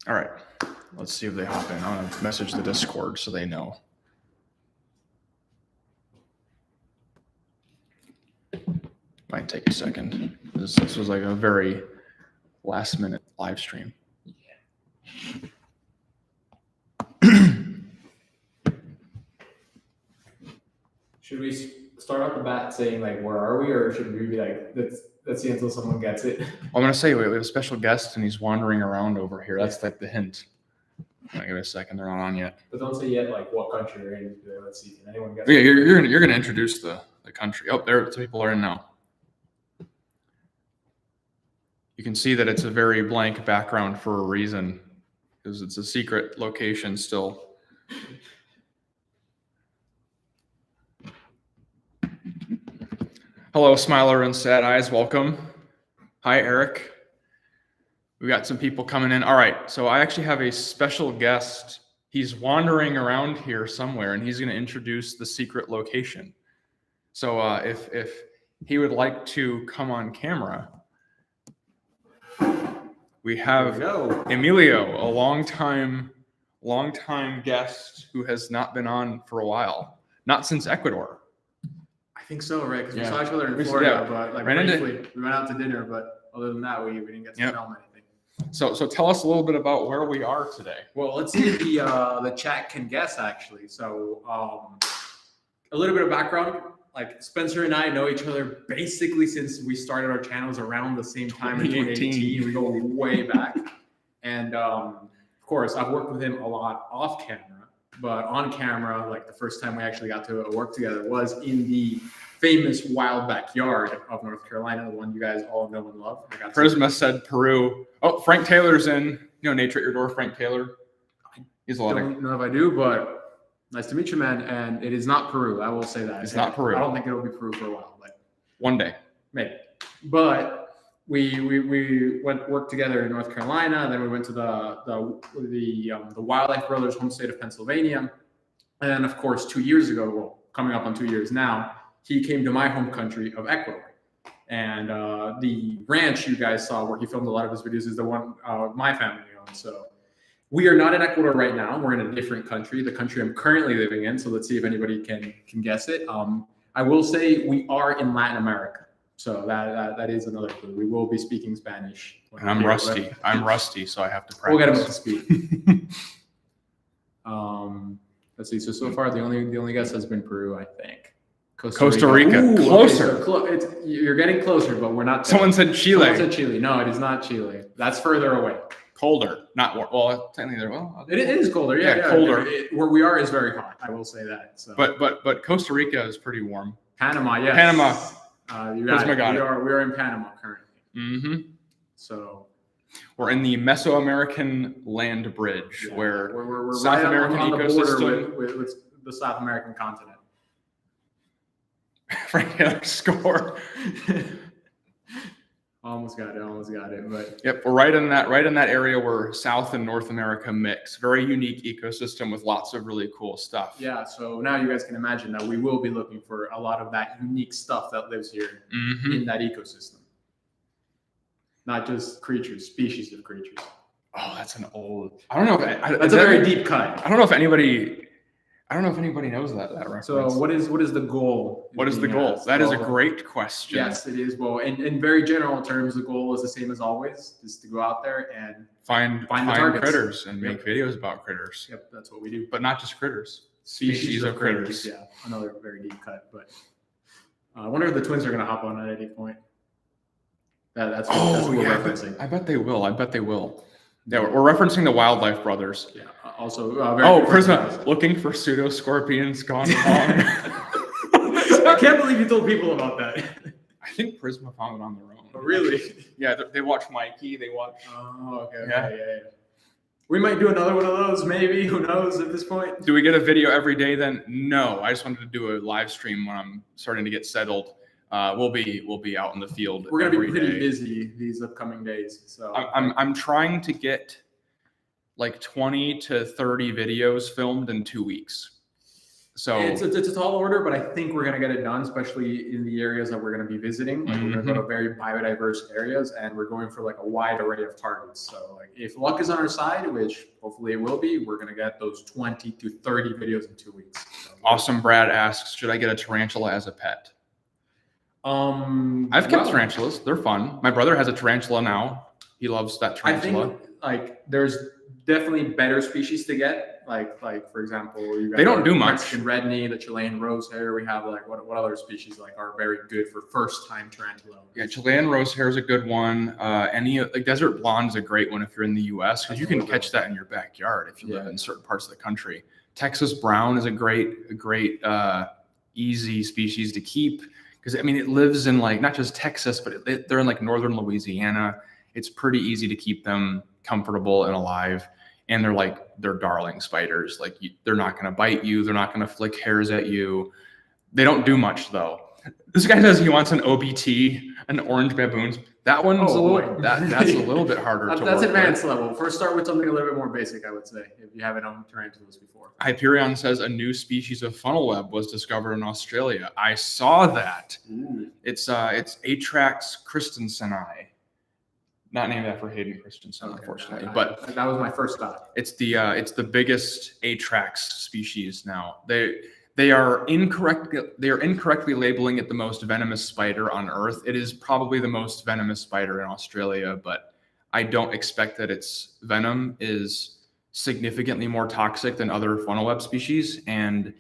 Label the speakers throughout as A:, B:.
A: All right. Let's see if they hop in. I'm going to message the Discord so they know. Might take a second. This was like a very last minute live stream.
B: Should we start off the bat saying like where are we, or should we be like let's see until someone gets it?
A: Well, I'm going to say we have a special guest and he's wandering around over here. That's like the hint. I'll give it a second. They're not on yet.
B: But don't say yet like what country you're in. Let's see. Can anyone guess?
A: Yeah, you're gonna introduce the country. Oh, there people are in now. You can see that it's a very blank background for a reason, because it's a secret location still. Hello, Smiler and Sad Eyes. Welcome. Hi, Eric. We got some people coming in. All right, so I actually have a special guest. He's wandering around here somewhere, and he's going to introduce the secret location. So if he would like to come on camera, we have Emilio, a longtime guest who has not been on for a while, not since Ecuador.
C: I think so, right? Because we saw each other in Florida, but like briefly, we went out to dinner, but other than that, we didn't get to film anything.
A: So tell us a little bit about where we are today.
C: Well, let's see if the chat can guess, actually. So a little bit of background. Like Spencer and I know each other basically since we started our channels around the same time in 2018. We go way back. And of course, I've worked with him a lot off camera, but on camera, like the first time we actually got to work together was in the famous wild backyard of North Carolina, the one you guys all know and love.
A: Prisma said Peru. Oh, Frank Taylor's in. You know, Nature at Your Door, Frank Taylor. He's a lot.
C: I don't know if I do, but nice to meet you, man. And it is not Peru. I will say that.
A: It's not Peru.
C: I don't think it'll be Peru for a while, but
A: one day,
C: maybe. But we went work together in North Carolina. Then we went to the Wildlife Brothers home state of Pennsylvania. And of course, 2 years ago, well, coming up on 2 years now, he came to my home country of Ecuador. And the ranch you guys saw where he filmed a lot of his videos is the one my family owns. So we are not in Ecuador right now. We're in a different country, the country I'm currently living in. So let's see if anybody can guess it. I will say we are in Latin America. So that is another clue. We will be speaking Spanish.
A: And I'm rusty. I'm rusty, so I have to practice.
C: We'll get him up to speed. Let's see. So far, the only guess has been Peru, I think.
A: Costa Rica. Ooh, closer.
C: Okay, you're getting closer, but we're not there.
A: Someone said Chile.
C: Someone said Chile. No, it is not Chile. That's further away.
A: Colder, not warm. Well, technically,
C: it is colder. Yeah,
A: colder.
C: Where we are is very hot. I will say that. So.
A: But Costa Rica is pretty warm.
C: Panama, yes.
A: Panama.
C: You got it. We are in Panama currently.
A: Mm-hmm.
C: So
A: we're in the Mesoamerican land bridge, where
C: we're
A: South
C: right
A: American
C: on
A: ecosystem
C: the border with the South American continent.
A: Frank Taylor score.
C: Almost got it. But
A: yep, we're right in that area where South and North America mix. Very unique ecosystem with lots of really cool stuff.
C: Yeah, so now you guys can imagine that we will be looking for a lot of that unique stuff that lives here in that ecosystem. Not just creatures, species of creatures.
A: Oh, that's an old. I don't know.
C: That's a very deep cut.
A: I don't know if anybody knows that reference.
C: So what is the goal?
A: What is the goal? That is a great question.
C: Yes, it is. Well, in very general terms, the goal is the same as always: is to go out there and
A: find the critters and make videos about critters.
C: Yep, that's what we do.
A: But not just critters. Species of critters.
C: Yeah, another very deep cut. But I wonder if the twins are going to hop on at any point. That's what we're referencing.
A: I bet they will. Yeah, we're referencing the Wildlife Brothers.
C: Yeah. Also,
A: Prisma looking for pseudo scorpions gone wrong.
C: I can't believe you told people about that.
A: I think Prisma found it on their own.
C: Oh, really?
A: Yeah, they watch Mikey. They watch.
C: Oh, okay. Yeah. We might do another one of those, maybe. Who knows at this point?
A: Do we get a video every day then? No, I just wanted to do a live stream when I'm starting to get settled. We'll be out in the field.
C: We're gonna be pretty busy these upcoming days. So
A: I'm trying to get like 20 to 30 videos filmed in 2 weeks. So
C: it's a tall order, but I think we're gonna get it done, especially in the areas that we're gonna be visiting. Like we're gonna go to very biodiverse areas, and we're going for like a wide array of targets. So like if luck is on our side, which hopefully it will be, we're gonna get those 20 to 30 videos in 2 weeks. So,
A: Awesome Brad asks, should I get a tarantula as a pet? I've kept tarantulas. They're fun. My brother has a tarantula now. He loves that tarantula.
C: I think like there's definitely better species to get. Like for example, you got
A: They don't do much.
C: Mexican red knee, the Chilean rose hair. We have like what other species like are very good for first time tarantula?
A: Yeah, Chilean rose hair is a good one. Any like desert blonde is a great one if you're in the U.S. because you can catch that in your backyard if you live in certain parts of the country. Texas brown is a great easy species to keep because I mean it lives in like not just Texas but they're in like northern Louisiana. It's pretty easy to keep them comfortable and alive. And they're darling spiders. Like they're not going to bite you. They're not going to flick hairs at you. They don't do much though. This guy says he wants an OBT, an orange baboons. That one's that's a little bit harder to
C: That's
A: work
C: advanced
A: with.
C: level. First, start with something a little bit more basic, I would say, if you haven't owned tarantulas before.
A: Hyperion says a new species of funnel web was discovered in Australia. I saw that.
C: Ooh.
A: It's Atrax christenseni. Not named after Hayden Christensen, unfortunately, but
C: that was my first thought.
A: It's the biggest Atrax species now. They are incorrectly labeling it the most venomous spider on Earth. It is probably the most venomous spider in Australia, but I don't expect that its venom is significantly more toxic than other funnel web species. And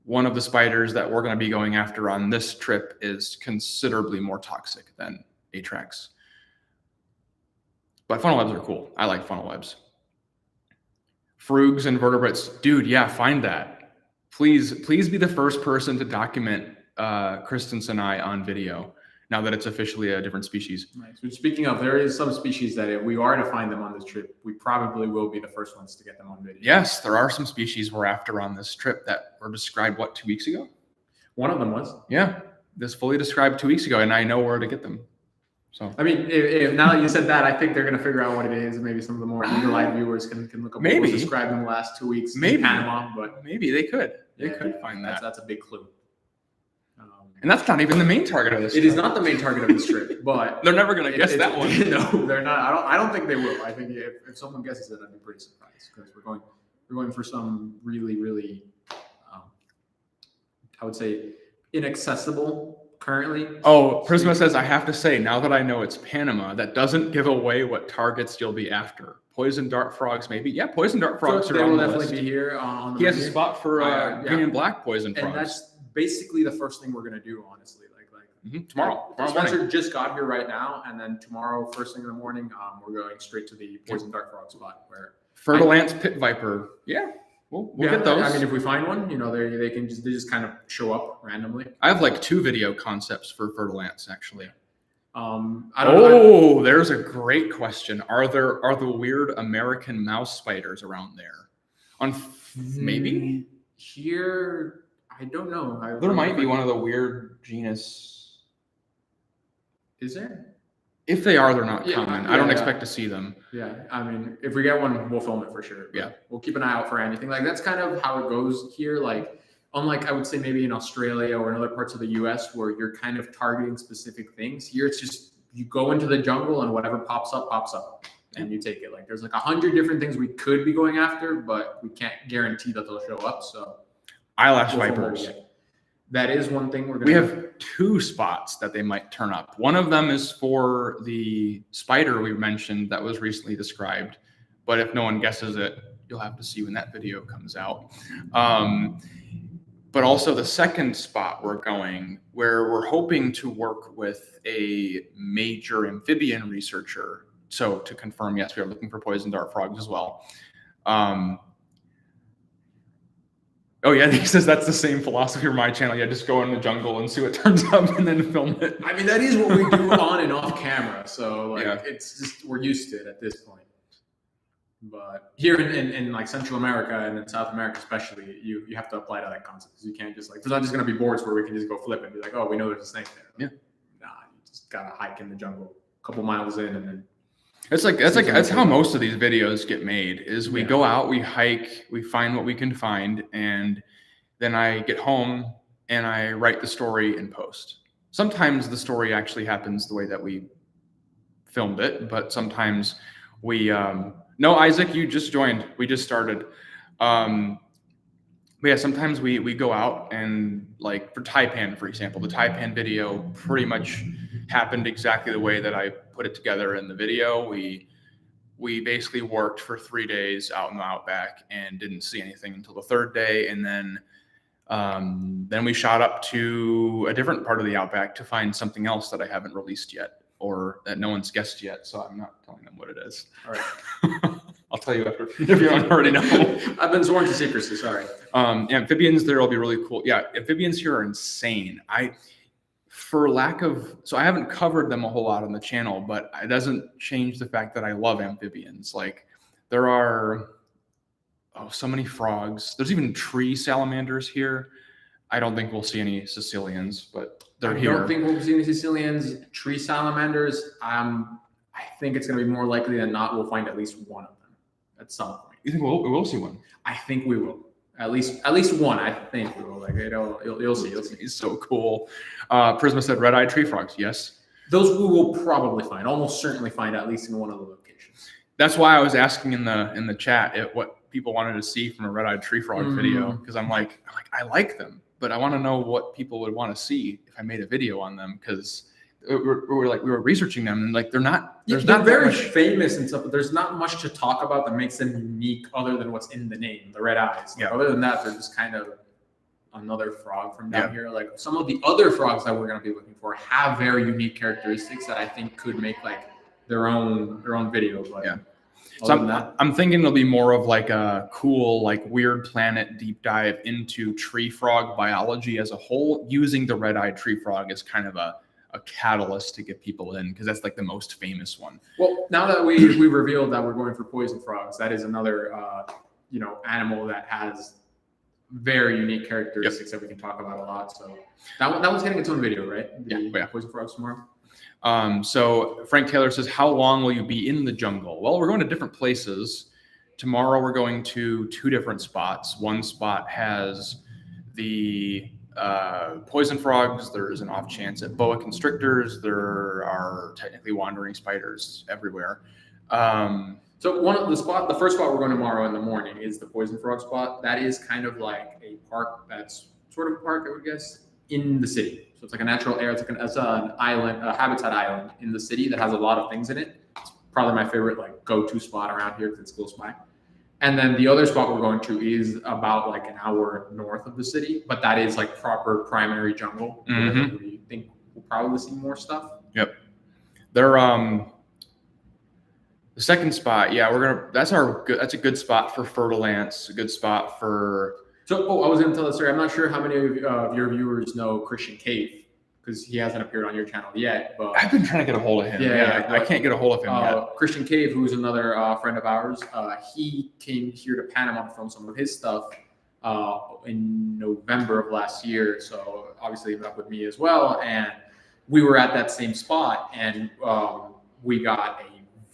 A: one of the spiders that we're going to be going after on this trip is considerably more toxic than Atrax. But funnel webs are cool. I like funnel webs. Frugs and vertebrates. Dude, yeah, find that. Please be the first person to document Christenseni on video now that it's officially a different species.
C: Nice. So speaking of, there is some species that if we are to find them on this trip, we probably will be the first ones to get them on video.
A: Yes, there are some species we're after on this trip that were described, 2 weeks ago?
C: One of them was.
A: Yeah, this fully described 2 weeks ago, and I know where to get them. So
C: I mean, if now that you said that, I think they're going to figure out what it is. Maybe some of the more eagle-eyed viewers can look up what was described in the last 2 weeks in Panama. But
A: maybe they could. They could find that.
C: That's a big clue.
A: And that's not even the main target of this trip.
C: It is not the main target of this trip, but
A: they're never going to guess that one.
C: No, they're not. I don't think they will. I think if someone guesses it, I'd be pretty surprised because we're going for some really, I would say, inaccessible currently.
A: Oh, Prisma says, I have to say, now that I know it's Panama, that doesn't give away what targets you'll be after. Poison dart frogs, maybe. Yeah, poison dart frogs are on the list.
C: Definitely be here on the
A: He has a spot for green and black poison frogs.
C: And that's basically the first thing we're going to do, honestly.
A: Tomorrow
C: Spencer
A: morning.
C: just got here right now, and then tomorrow, first thing in the morning, we're going straight to the poison dart frog spot where
A: Fertile ants, pit viper. Yeah, we'll get those.
C: I mean, if we find one, they just kind of show up randomly.
A: I have 2 video concepts for fertile ants actually.
C: I don't know.
A: There's a great question. Are the weird American mouse spiders around there? Maybe
C: here, I don't know.
A: There might be one of the weird genus.
C: Is there?
A: If they are, they're not common. I don't expect to see them.
C: Yeah, I mean, if we get one, we'll film it for sure.
A: Yeah,
C: we'll keep an eye out for anything. That's kind of how it goes here. Unlike I would say maybe in Australia or in other parts of the U.S. where you're kind of targeting specific things. Here, it's just you go into the jungle and whatever pops up, and you take it. There's 100 different things we could be going after, but we can't guarantee that they'll show up. So
A: eyelash vipers.
C: That is one thing we're going to.
A: We have 2 spots that they might turn up. One of them is for the spider we mentioned that was recently described, but if no one guesses it, you'll have to see when that video comes out. But also the second spot we're going, where we're hoping to work with a major amphibian researcher. So to confirm, yes, we are looking for poison dart frogs as well. Oh yeah, he says that's the same philosophy for my channel. Yeah, just go in the jungle and see what turns up and then film it.
C: I mean, that is what we do on and off camera. So it's just, we're used to it at this point. But here in Central America and in South America especially, you have to apply to that concept because you can't just there's not just going to be boards where we can just go flip and be like, oh, we know there's a snake there.
A: Yeah.
C: Nah, you just got to hike in the jungle a couple miles in and then.
A: That's how most of these videos get made is we go out, we hike, we find what we can find, and then I get home and I write the story and post. Sometimes the story actually happens the way that we filmed it, but sometimes we no, Isaac, you just joined. We just started. But yeah, sometimes we go out and, like, for Taipan, for example, the Taipan video pretty much happened exactly the way that I put it together in the video. We basically worked for 3 days out in the outback and didn't see anything until the third day, and then we shot up to a different part of the outback to find something else that I haven't released yet, or that no one's guessed yet, so I'm not telling them what it is.
C: All right.
A: I'll tell you after, if you don't already know.
C: I've been sworn to secrecy, sorry.
A: Amphibians there will be really cool. Yeah, amphibians here are insane. So I haven't covered them a whole lot on the channel, but it doesn't change the fact that I love amphibians. Like, there are so many frogs. There's even tree salamanders here. I don't think we'll see any Sicilians, but they're here.
C: I don't think we'll see any Sicilians. Tree salamanders, I think it's going to be more likely than not we'll find at least one of them at some point.
A: You think we'll see one?
C: I think we will. At least one. I think we will. Like, you'll see. You'll see.
A: He's so cool. Prisma said red-eyed tree frogs. Yes.
C: Those we will probably find. Almost certainly find at least in one of the locations.
A: That's why I was asking in the chat what people wanted to see from a red-eyed tree frog video, because I like them, but I want to know what people would want to see if I made a video on them, because we were researching them, and, like, they're not
C: very famous and stuff, but there's not much to talk about that makes them unique other than what's in the name, the red eyes.
A: Yeah.
C: Other than that, they're just kind of another frog from down here. Like, some of the other frogs that we're going to be looking for have very unique characteristics that I think could make, like, their own video. But
A: yeah. So I'm thinking it'll be more of, like, a cool, like, Weird Planet deep dive into tree frog biology as a whole, using the red-eyed tree frog as kind of a catalyst to get people in, because that's, like, the most famous one.
C: Well, now that we revealed that we're going for poison frogs, that is another animal that has very unique characteristics that we can talk about a lot. So that one's getting its own video, right?
A: Yeah.
C: Poison frogs tomorrow.
A: So Frank Taylor says, how long will you be in the jungle? Well, we're going to different places. Tomorrow we're going to 2 different spots. One spot has the poison frogs. There's an off chance at boa constrictors. There are technically wandering spiders everywhere.
C: So the first spot we're going tomorrow in the morning is the poison frog spot. That is kind of like a park that's sort of a park, I would guess, in the city. So it's like a natural area. It's an island, a habitat island in the city that has a lot of things in it. It's probably my favorite, like, go-to spot around here because it's close by. And then the other spot we're going to is about, like, an hour north of the city, but that is, like, proper primary jungle.
A: Mm-hmm.
C: We think we'll probably see more stuff.
A: Yep. They're the second spot. Yeah, that's a good spot for fertile ants. A good spot for.
C: So, I was going to tell the story. I'm not sure how many of your viewers know Christian Cave, because he hasn't appeared on your channel yet. But
A: I've been trying to get a hold of him. Yeah, I can't get a hold of him yet.
C: Christian Cave, who's another friend of ours, he came here to Panama to film some of his stuff in November of last year. So obviously he met up with me as well, and we were at that same spot, and we got a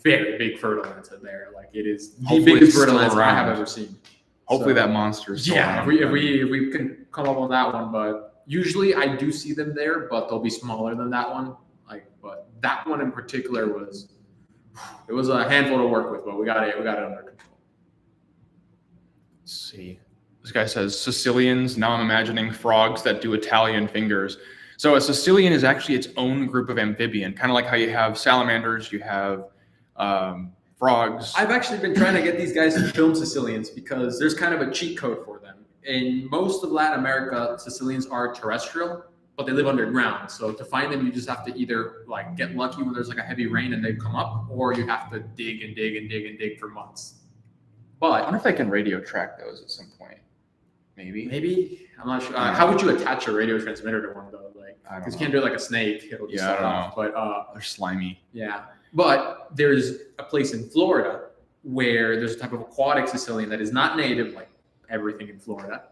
C: very big fertile ant there. Like, it is the biggest fertile ant I have ever seen.
A: Hopefully that monster is still around.
C: if we can come up on that one, but usually I do see them there, but they'll be smaller than that one. But that one in particular was a handful to work with, but we got it under control.
A: Let's see. This guy says Sicilians. Now I'm imagining frogs that do Italian fingers. So a Sicilian is actually its own group of amphibian, kind of like how you have salamanders, you have frogs.
C: I've actually been trying to get these guys to film Sicilians because there's kind of a cheat code for them. In most of Latin America, Sicilians are terrestrial, but they live underground. So to find them, you just have to either, like, get lucky when there's, like, a heavy rain and they come up, or you have to dig and dig and dig and dig for months. But
A: I wonder if I can radio track those at some point. Maybe.
C: I'm not sure. How would you attach a radio transmitter to one though? Like, because you can't do it like a snake. It'll just set off. But
A: they're slimy.
C: Yeah. But there's a place in Florida where there's a type of aquatic Sicilian that is not native, like everything in Florida,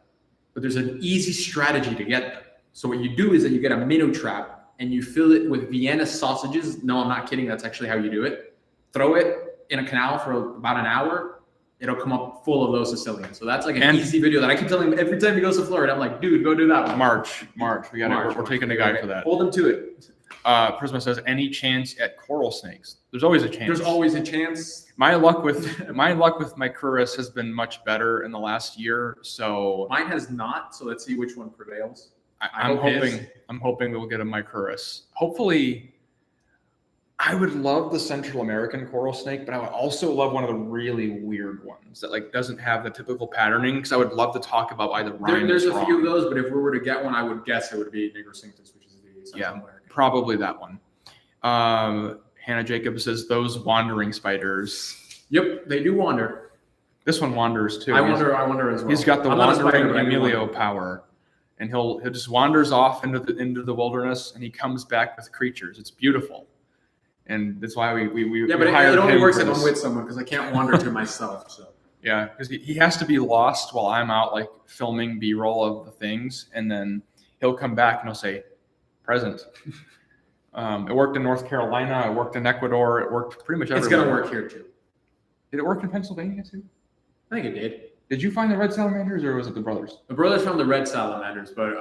C: but there's an easy strategy to get them. So what you do is that you get a minnow trap and you fill it with Vienna sausages. No, I'm not kidding. That's actually how you do it. Throw it in a canal for about an hour, it'll come up full of those Sicilians. So that's like an
A: And-
C: easy video that I keep telling him every time he goes to Florida. I'm like, dude, go do that one.
A: March. We're taking the guy
C: Okay.
A: for that.
C: Hold him to it.
A: Prisma says, any chance at coral snakes? There's always a chance.
C: There's always a chance.
A: My luck with Micurus has been much better in the last year. So
C: Mine has not. So let's see which one prevails.
A: I'm
C: hope his.
A: hoping we'll get a Micurus. Hopefully, I would love the Central American coral snake, but I would also love one of the really weird ones that like doesn't have the typical patterning. Because I would love to talk about why the rhyme
C: There's
A: is
C: a few of
A: wrong.
C: those, but if we were to get one, I would guess it would be Nigrocinctus, which is the Central American.
A: Probably that one. Hannah Jacobs says those wandering spiders.
C: Yep, they do wander.
A: This one wanders too.
C: I wonder as well.
A: He's got the
C: I'm not a spider,
A: wandering
C: but I do
A: Emilio
C: wander.
A: power, and he'll just wanders off into the wilderness, and he comes back with creatures. It's beautiful, and that's why we
C: Yeah, but
A: hired
C: it only
A: him
C: works
A: for
C: if I'm
A: this.
C: with someone because I can't wander to myself. So
A: Yeah, because he has to be lost while I'm out like filming B-roll of the things, and then he'll come back and he'll say, "Present." It worked in North Carolina. It worked in Ecuador. It worked pretty much everywhere.
C: it's gonna work here too.
A: Did it work in Pennsylvania too?
C: I think it did.
A: Did you find the red salamanders, or was it the brothers?
C: The brothers found the red salamanders, but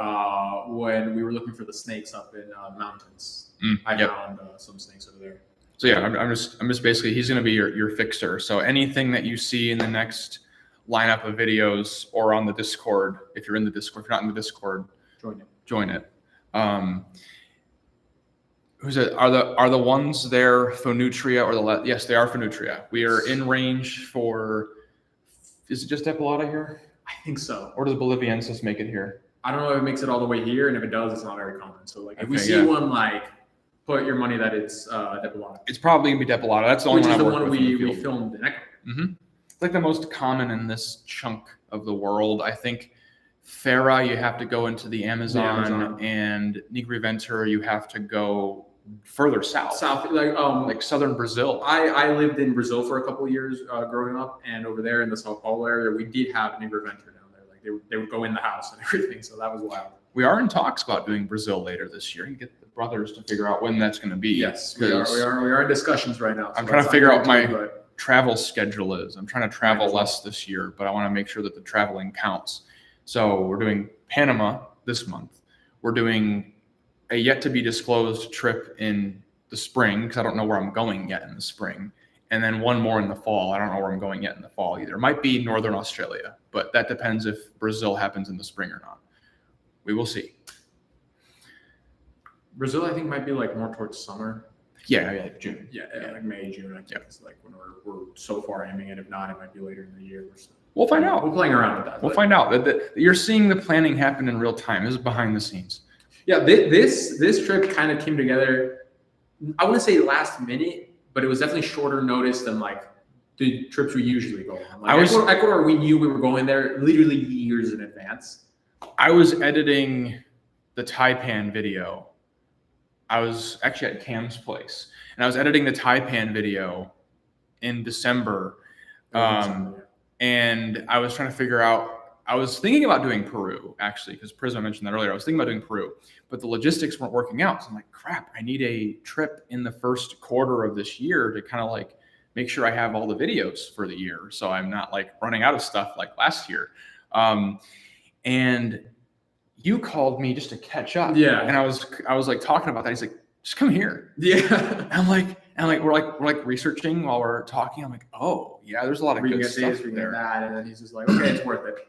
C: when we were looking for the snakes up in the mountains, I
A: Yep.
C: found some snakes over there.
A: So yeah, I'm just basically he's going to be your fixer. So anything that you see in the next lineup of videos or on the Discord, if you're in the Discord, if you're not in the Discord, join it. Who's it? Are the ones there Phonutria or the yes, they are Phonutria. We are in range for. Is it just Epilata here,
C: I think so.
A: or does Boliviensis make it here?
C: I don't know if it makes it all the way here, and if it does, it's not very common. So like if we
A: Okay,
C: see
A: yeah.
C: one, like put your money that it's Depilata,
A: It's probably gonna be Depilata. That's the only
C: which is
A: one
C: the
A: I've worked
C: one
A: with in the
C: we
A: field.
C: filmed in Ecuador.
A: It's like the most common in this chunk of the world. I think Farah, you have to go into the Amazon, and Nigriventura, you have to go further south, like southern Brazil.
C: I lived in Brazil for a couple of years growing up, and over there in the Sao Paulo area, we did have Nigriventura down there. Like they would go in the house and everything, so that was wild.
A: We are in talks about doing Brazil later this year and get the brothers to figure out when that's going to be.
C: Yes, we are in discussions right now. So
A: I'm trying to
C: that's
A: figure
C: not
A: out my
C: guaranteed, but
A: travel schedule is. I'm trying to travel
C: Right, as well.
A: less this year, but I want to make sure that the traveling counts. So we're doing Panama this month. We're doing a yet to be disclosed trip in the spring because I don't know where I'm going yet in the spring. And then one more in the fall. I don't know where I'm going yet in the fall either. It might be Northern Australia, but that depends if Brazil happens in the spring or not. We will see.
C: Brazil, I think, might be like more towards summer.
A: Yeah, like June.
C: Yeah, like May, June. I think it's like when we're so far aiming it. If not, it might be later in the year.
A: We'll find out.
C: We're playing around with that.
A: We'll
C: but-
A: find out. You're seeing the planning happen in real time. This is behind the scenes.
C: Yeah, this trip kind of came together. I wouldn't say last minute, but it was definitely shorter notice than like the trips we usually go on. Like Ecuador, we knew we were going there literally years in advance.
A: I was editing the Taipan video. I was actually at Cam's place, and I was editing the Taipan video in December. And I was trying to figure out, I was thinking about doing Peru, actually, because Prisma mentioned that earlier. I was thinking about doing Peru, but the logistics weren't working out. So I'm like, crap, I need a trip in the first quarter of this year to kind of like make sure I have all the videos for the year. So I'm not like running out of stuff like last year. And you called me just to catch up.
C: Yeah.
A: And I was like talking about that. He's like, just come here.
C: Yeah.
A: And we're researching while we're talking. I'm like, oh yeah, there's a lot of
C: We
A: good
C: get
A: stuff
C: this, we
A: there.
C: get that, and then he's just like, okay, it's worth it.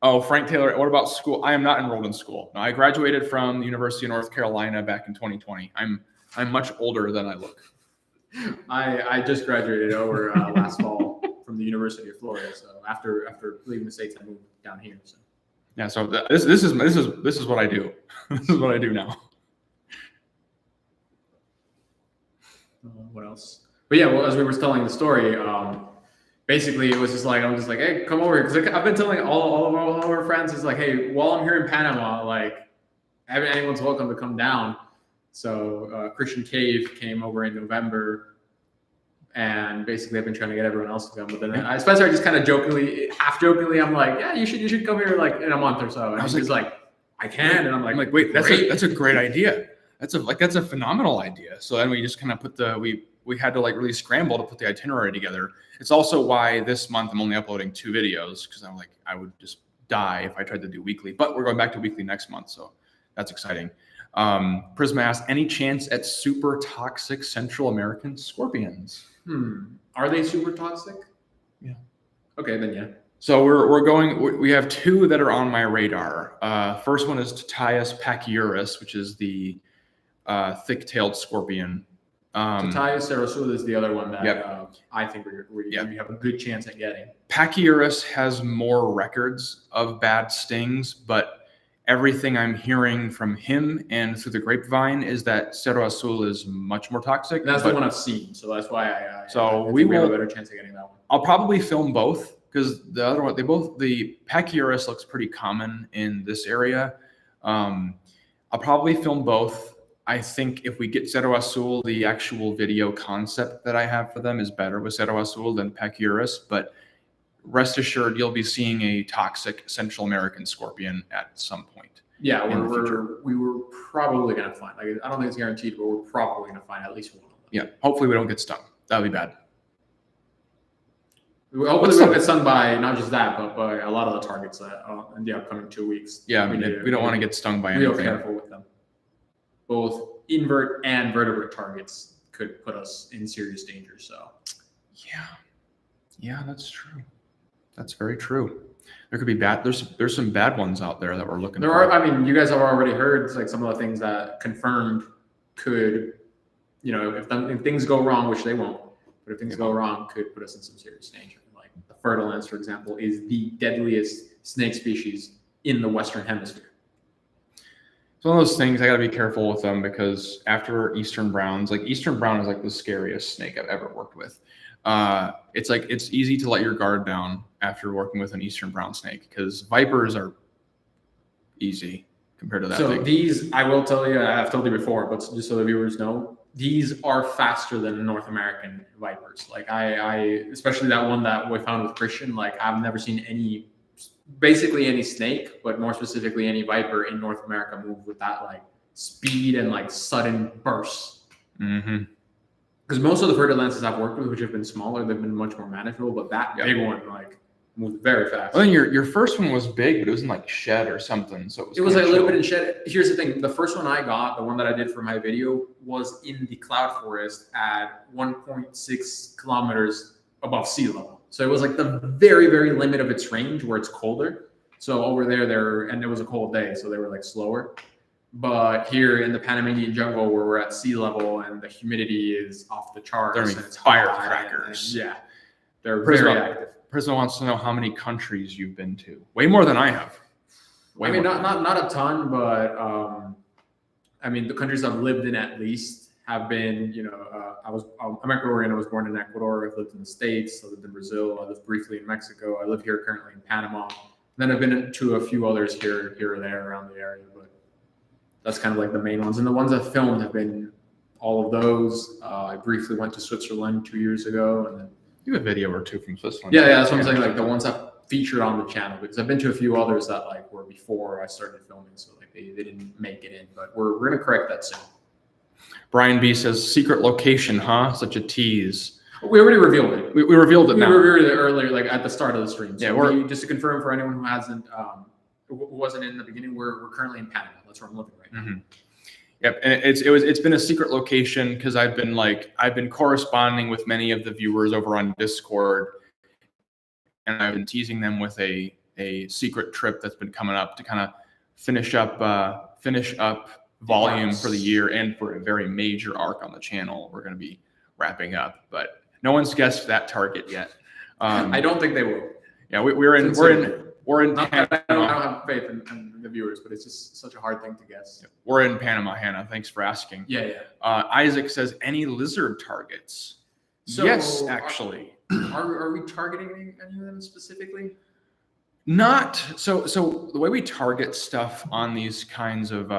A: Oh, Frank Taylor, what about school? I am not enrolled in school. No, I graduated from the University of North Carolina back in 2020. I'm much older than I look.
C: I just graduated over last fall from the University of Florida. So after leaving the States, I moved down here. So
A: Yeah, so this is what I do. This is what I do now.
C: what else? But yeah, well, as we were telling the story, basically it was just like, I'm just like, hey, come over here. Because I've been telling all of our friends, is like, hey, while I'm here in Panama, like, anyone's welcome to come down. So Christian Cave came over in November, and basically I've been trying to get everyone else to come. But then Spencer, I just kind of half jokingly, I'm like, yeah, you should come here like in a month or so. And he's like, I can, and I'm like,
A: wait, that's
C: great.
A: a great idea. That's a phenomenal idea. So then we just kind of we had to like really scramble to put the itinerary together. It's also why this month I'm only uploading 2 videos, because I'm like, I would just die if I tried to do weekly, but we're going back to weekly next month. So that's exciting. Prisma asks, any chance at super toxic Central American scorpions?
C: Are they super toxic?
A: Yeah.
C: Okay, then yeah.
A: So we have 2 that are on my radar. First one is Titius pachyurus, which is the thick-tailed scorpion.
C: Titius cerasula is the other one that
A: Yep.
C: I think we have a good chance at getting.
A: Pachyurus has more records of bad stings, but everything I'm hearing from him and through the grapevine is that Cerro Azul is much more toxic.
C: And that's the one I've seen, so that's why
A: we
C: have a
A: will.
C: better chance of getting that one.
A: I'll probably film both, because the other one, the Pachyurus looks pretty common in this area. I'll probably film both. I think if we get Cerro Azul, the actual video concept that I have for them is better with Cerro Azul than Pachyurus, but rest assured you'll be seeing a toxic Central American scorpion at some point.
C: Yeah, we were probably going to find, like, I don't think it's guaranteed, but we're probably going to find at least one of them.
A: Yeah, hopefully we don't get stung. That would be bad.
C: Hopefully we don't get stung by not just that, but by a lot of the targets that in the upcoming 2 weeks.
A: Yeah, we don't want to get stung by anything.
C: Be careful with them. Both invert and vertebrate targets could put us in serious danger. So,
A: yeah, that's true. That's very true. There could be bad. There's some bad ones out there that we're looking.
C: There are. I mean, you guys have already heard like some of the things that confirmed could, if things go wrong, which they won't, but if things go wrong, could put us in some serious danger. Like the fertile ants, for example, is the deadliest snake species in the Western Hemisphere.
A: It's one of those things I got to be careful with them, because after Eastern Browns, like Eastern Brown is like the scariest snake I've ever worked with. It's like, it's easy to let your guard down after working with an Eastern Brown snake, because vipers are ezy compared to that thing.
C: These, I will tell you, I've told you before, but just so the viewers know, these are faster than North American vipers. Like I especially that one that we found with Christian, like I've never seen basically any snake, but more specifically any viper in North America move with that like speed and like sudden bursts.
A: Mm-hmm.
C: Because most of the fertile lances I've worked with, which have been smaller, they've been much more manageable. But that big one, like, moved very fast.
A: Well, then your first one was big, but it was in like shed or something. So
C: it was like a little bit in shed. Here's the thing: the first one I got, the one that I did for my video, was in the cloud forest at 1.6 kilometers above sea level. So it was like the very, very limit of its range where it's colder. So over there, and it was a cold day, so they were like slower. But here in the Panamanian jungle, where we're at sea level and the humidity is off the charts,
A: they're
C: and it's
A: firecrackers.
C: Yeah, they're very active.
A: Prisma wants to know how many countries you've been to. Way more than I have.
C: I mean, not a ton, but I mean, the countries I've lived in at least have been, I'm Ecuadorian. I was born in Ecuador. I've lived in the States. I lived in Brazil. I lived briefly in Mexico. I live here currently in Panama. Then I've been to a few others here or there around the area, but that's kind of like the main ones. And the ones I've filmed have been all of those. I briefly went to Switzerland 2 years ago, and then
A: you have a video or two from Switzerland.
C: Yeah, that's what I'm saying. Like the ones I've featured on the channel, because I've been to a few others that like were before I started filming, so like they didn't make it in. But we're gonna correct that soon.
A: Brian B says secret location, huh? Such a tease.
C: We already revealed it.
A: We revealed it now.
C: We revealed it earlier, like at the start of the stream. So
A: yeah,
C: just to confirm for anyone who hasn't, who wasn't in the beginning, we're currently in Panama. That's where I'm living right now.
A: Mm-hmm. Yep, and it's been a secret location because I've been corresponding with many of the viewers over on Discord, and I've been teasing them with a secret trip that's been coming up to kind of finish up volume for the year and for a very major arc on the channel. We're going to be wrapping up, but no one's guessed that target yet.
C: I don't think they will.
A: Yeah, we're in Panama.
C: I don't have faith in the viewers, but it's just such a hard thing to guess.
A: We're in Panama, Hannah. Thanks for asking.
C: Yeah.
A: Isaac says, any lizard targets? So, yes, actually.
C: Are we targeting any of them specifically?
A: Not so. The way we target stuff on these kinds of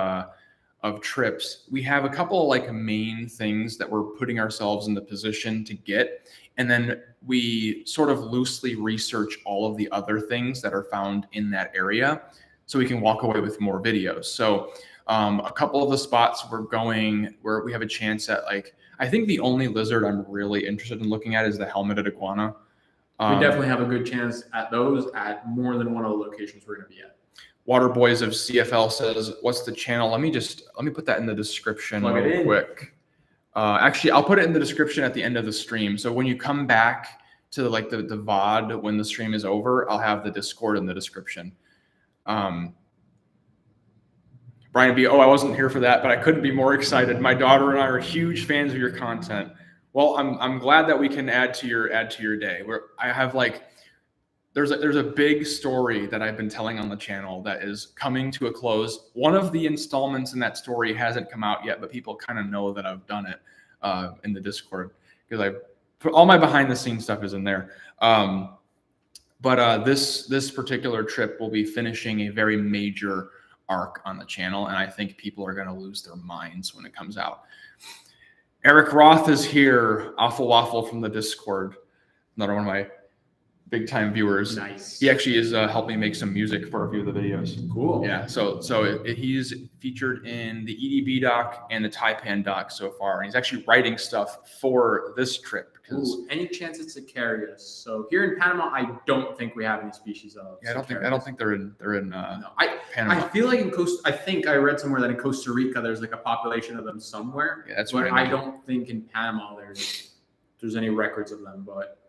A: trips, we have a couple like main things that we're putting ourselves in the position to get, and then we sort of loosely research all of the other things that are found in that area, so we can walk away with more videos. So a couple of the spots we're going where we have a chance at, like, I think the only lizard I'm really interested in looking at is the helmeted iguana.
C: We definitely have a good chance at those at more than one of the locations we're going to be at.
A: Water Boys of CFL says, "What's the channel?" Let me put that in the description real quick. Actually, I'll put it in the description at the end of the stream. So when you come back to like the VOD when the stream is over, I'll have the Discord in the description. Brian B. Oh, I wasn't here for that, but I couldn't be more excited. My daughter and I are huge fans of your content. Well, I'm glad that we can add to your day. Where I have like there's a big story that I've been telling on the channel that is coming to a close. One of the installments in that story hasn't come out yet, but people kind of know that I've done it in the Discord because all my behind the scenes stuff is in there. But this particular trip will be finishing a very major arc on the channel, and I think people are going to lose their minds when it comes out. Eric Roth is here, Awful Waffle from the Discord, another one of my big time viewers.
C: Nice.
A: He actually is helping make some music for a few of the videos.
C: Cool.
A: Yeah, so he's featured in the EDB doc and the Taipan doc so far, and he's actually writing stuff for this trip.
C: Ooh, any chance it's a Carius? So here in Panama, I don't think we have any species of.
A: Yeah, I don't think they're in
C: No,
A: Panama.
C: I feel like I think I read somewhere that in Costa Rica there's like a population of them somewhere.
A: Yeah, that's
C: but
A: right.
C: I don't think in Panama there's any records of them. But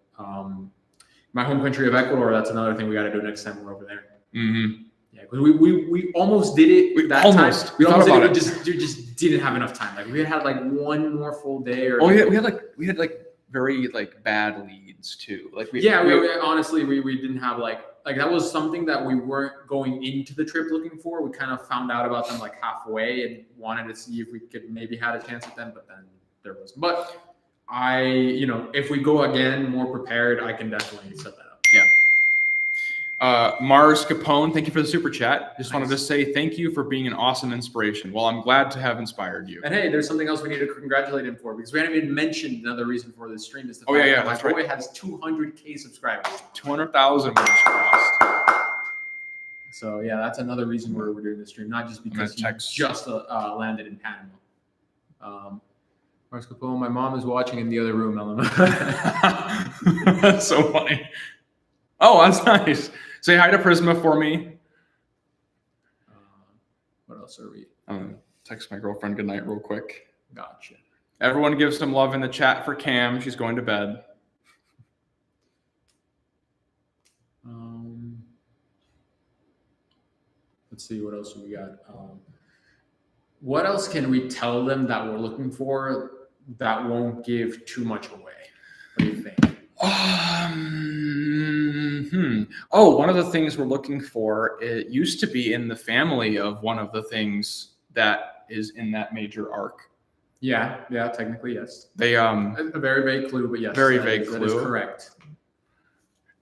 C: my home country of Ecuador, that's another thing we got to do next time we're over there.
A: Mm-hmm.
C: Yeah, because we almost did it
A: We
C: that
A: almost.
C: time.
A: We thought about it.
C: We just didn't have enough time. Like we had like one more full day. Or
A: we had very like bad leads too. Like we
C: honestly we didn't have like that was something that we weren't going into the trip looking for. We kind of found out about them like halfway and wanted to see if we could maybe had a chance at them, but then there was. But if we go again more prepared, I can definitely set that up.
A: Yeah. Mars Capone, thank you for the super chat. Just wanted to say thank you for being an awesome inspiration. Well, I'm glad to have inspired you.
C: And hey, there's something else we need to congratulate him for because we haven't even mentioned another reason for this stream is the fact that my boy has 200K subscribers.
A: 200,000 was crossed.
C: So yeah, that's another reason we're doing this stream, not just because he just landed in Panama. Mars Capone, my mom is watching in the other room, Eleanor.
A: That's so funny. Oh, that's nice. Say hi to Prisma for me.
C: What else are we?
A: Text my girlfriend goodnight real quick.
C: Gotcha.
A: Everyone give some love in the chat for Cam. She's going to bed.
C: Let's see, what else we got? What else can we tell them that we're looking for that won't give too much away? What do you think?
A: Oh, one of the things we're looking for, it used to be in the family of one of the things that is in that major arc.
C: Yeah, technically, yes.
A: They
C: a very vague clue, but yes.
A: Very vague clue.
C: That is correct.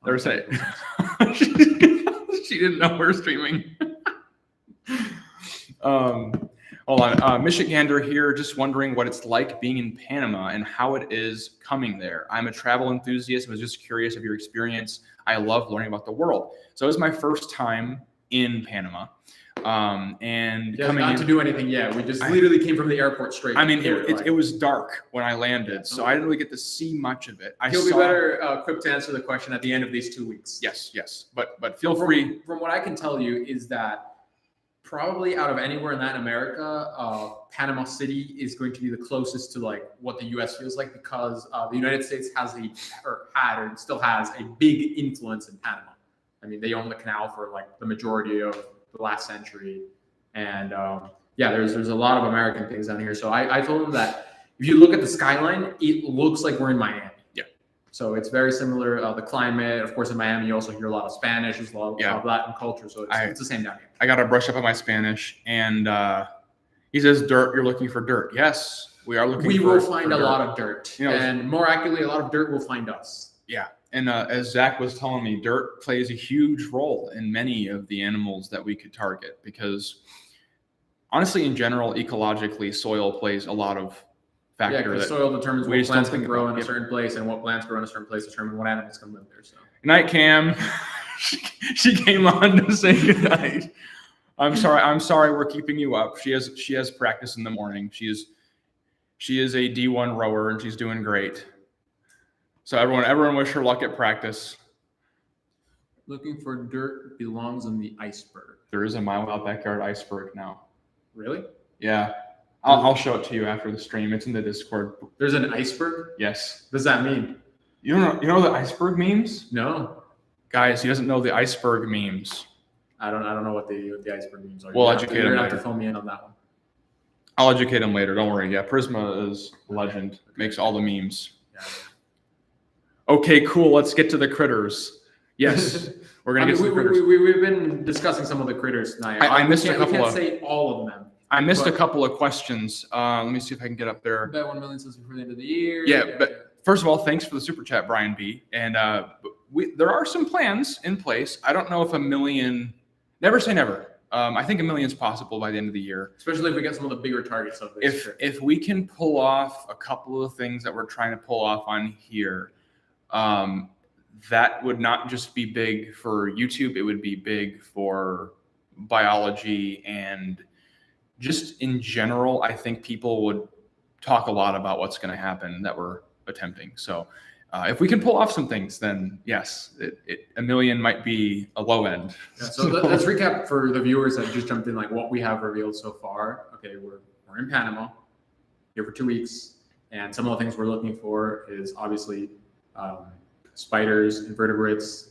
A: They're saying she didn't know we're streaming. Hold on. Michigander here, just wondering what it's like being in Panama and how it is coming there. I'm a travel enthusiast and was just curious of your experience. I love learning about the world. So it was my first time in Panama. And
C: coming not to do anything yet. We just literally came from the airport straight.
A: I mean, it was dark when I landed, so I didn't really get to see much of it.
C: He'll be better equipped to answer the question at the end of these 2 weeks.
A: Yes. But feel free.
C: From what I can tell you is that probably out of anywhere in Latin America, Panama City is going to be the closest to like what the U.S. feels like because the United States has still has a big influence in Panama. I mean, they own the canal for like the majority of the last century, and there's a lot of American things down here. So I told them that if you look at the skyline, it looks like we're in Miami.
A: Yeah.
C: So it's very similar. The climate, of course, in Miami, you also hear a lot of Spanish. There's a lot of Latin culture. So it's the same down here.
A: I got to brush up on my Spanish. And he says, dirt, you're looking for dirt. Yes, we are looking for dirt.
C: We will find a lot of dirt. And more accurately, a lot of dirt will find us.
A: Yeah. And as Zach was telling me, dirt plays a huge role in many of the animals that we could target because honestly, in general, ecologically, soil plays a lot of factor.
C: Yeah, because soil determines
A: what
C: plants can grow in a certain place and what plants grow in a certain place determine what animals can live there. So.
A: Good night, Cam. She came on to say good night. I'm sorry we're keeping you up. She has practice in the morning. She is a D1 rower, and she's doing great. So everyone wish her luck at practice.
C: Looking for dirt belongs in the iceberg.
A: There is a My Wild Backyard iceberg now.
C: Really?
A: Yeah. I'll show it to you after the stream. It's in the Discord.
C: There's an iceberg?
A: Yes.
C: What does that mean?
A: You know what the iceberg memes?
C: No.
A: Guys, he doesn't know the iceberg memes.
C: I don't know what the iceberg memes are.
A: We'll educate him
C: You're gonna have
A: later.
C: to fill me in on that one.
A: I'll educate him later. Don't worry. Yeah, Prisma is a legend. Makes all the memes.
C: Yeah.
A: Okay, cool. Let's get to the critters. Yes, we're gonna get to the critters.
C: We've been discussing some of the critters tonight.
A: I missed a couple
C: We can't
A: of.
C: say all of them.
A: I missed a
C: but-
A: couple of questions. Let me see if I can get up there.
C: Bet 1 million subs before the end of the year.
A: Yeah, but first of all, thanks for the super chat, Brian B. And there are some plans in place. I don't know if 1 million. Never say never. I think 1 million is possible by the end of the year.
C: Especially if we get some of the bigger targets of this.
A: If we can pull off a couple of things that we're trying to pull off on here, that would not just be big for YouTube. It would be big for biology and just in general. I think people would talk a lot about what's going to happen that we're attempting. So if we can pull off some things, then yes, 1 million might be a low end.
C: Yeah, so let's recap for the viewers that just jumped in, like what we have revealed so far. Okay, we're in Panama here for 2 weeks, and some of the things we're looking for is obviously spiders, invertebrates.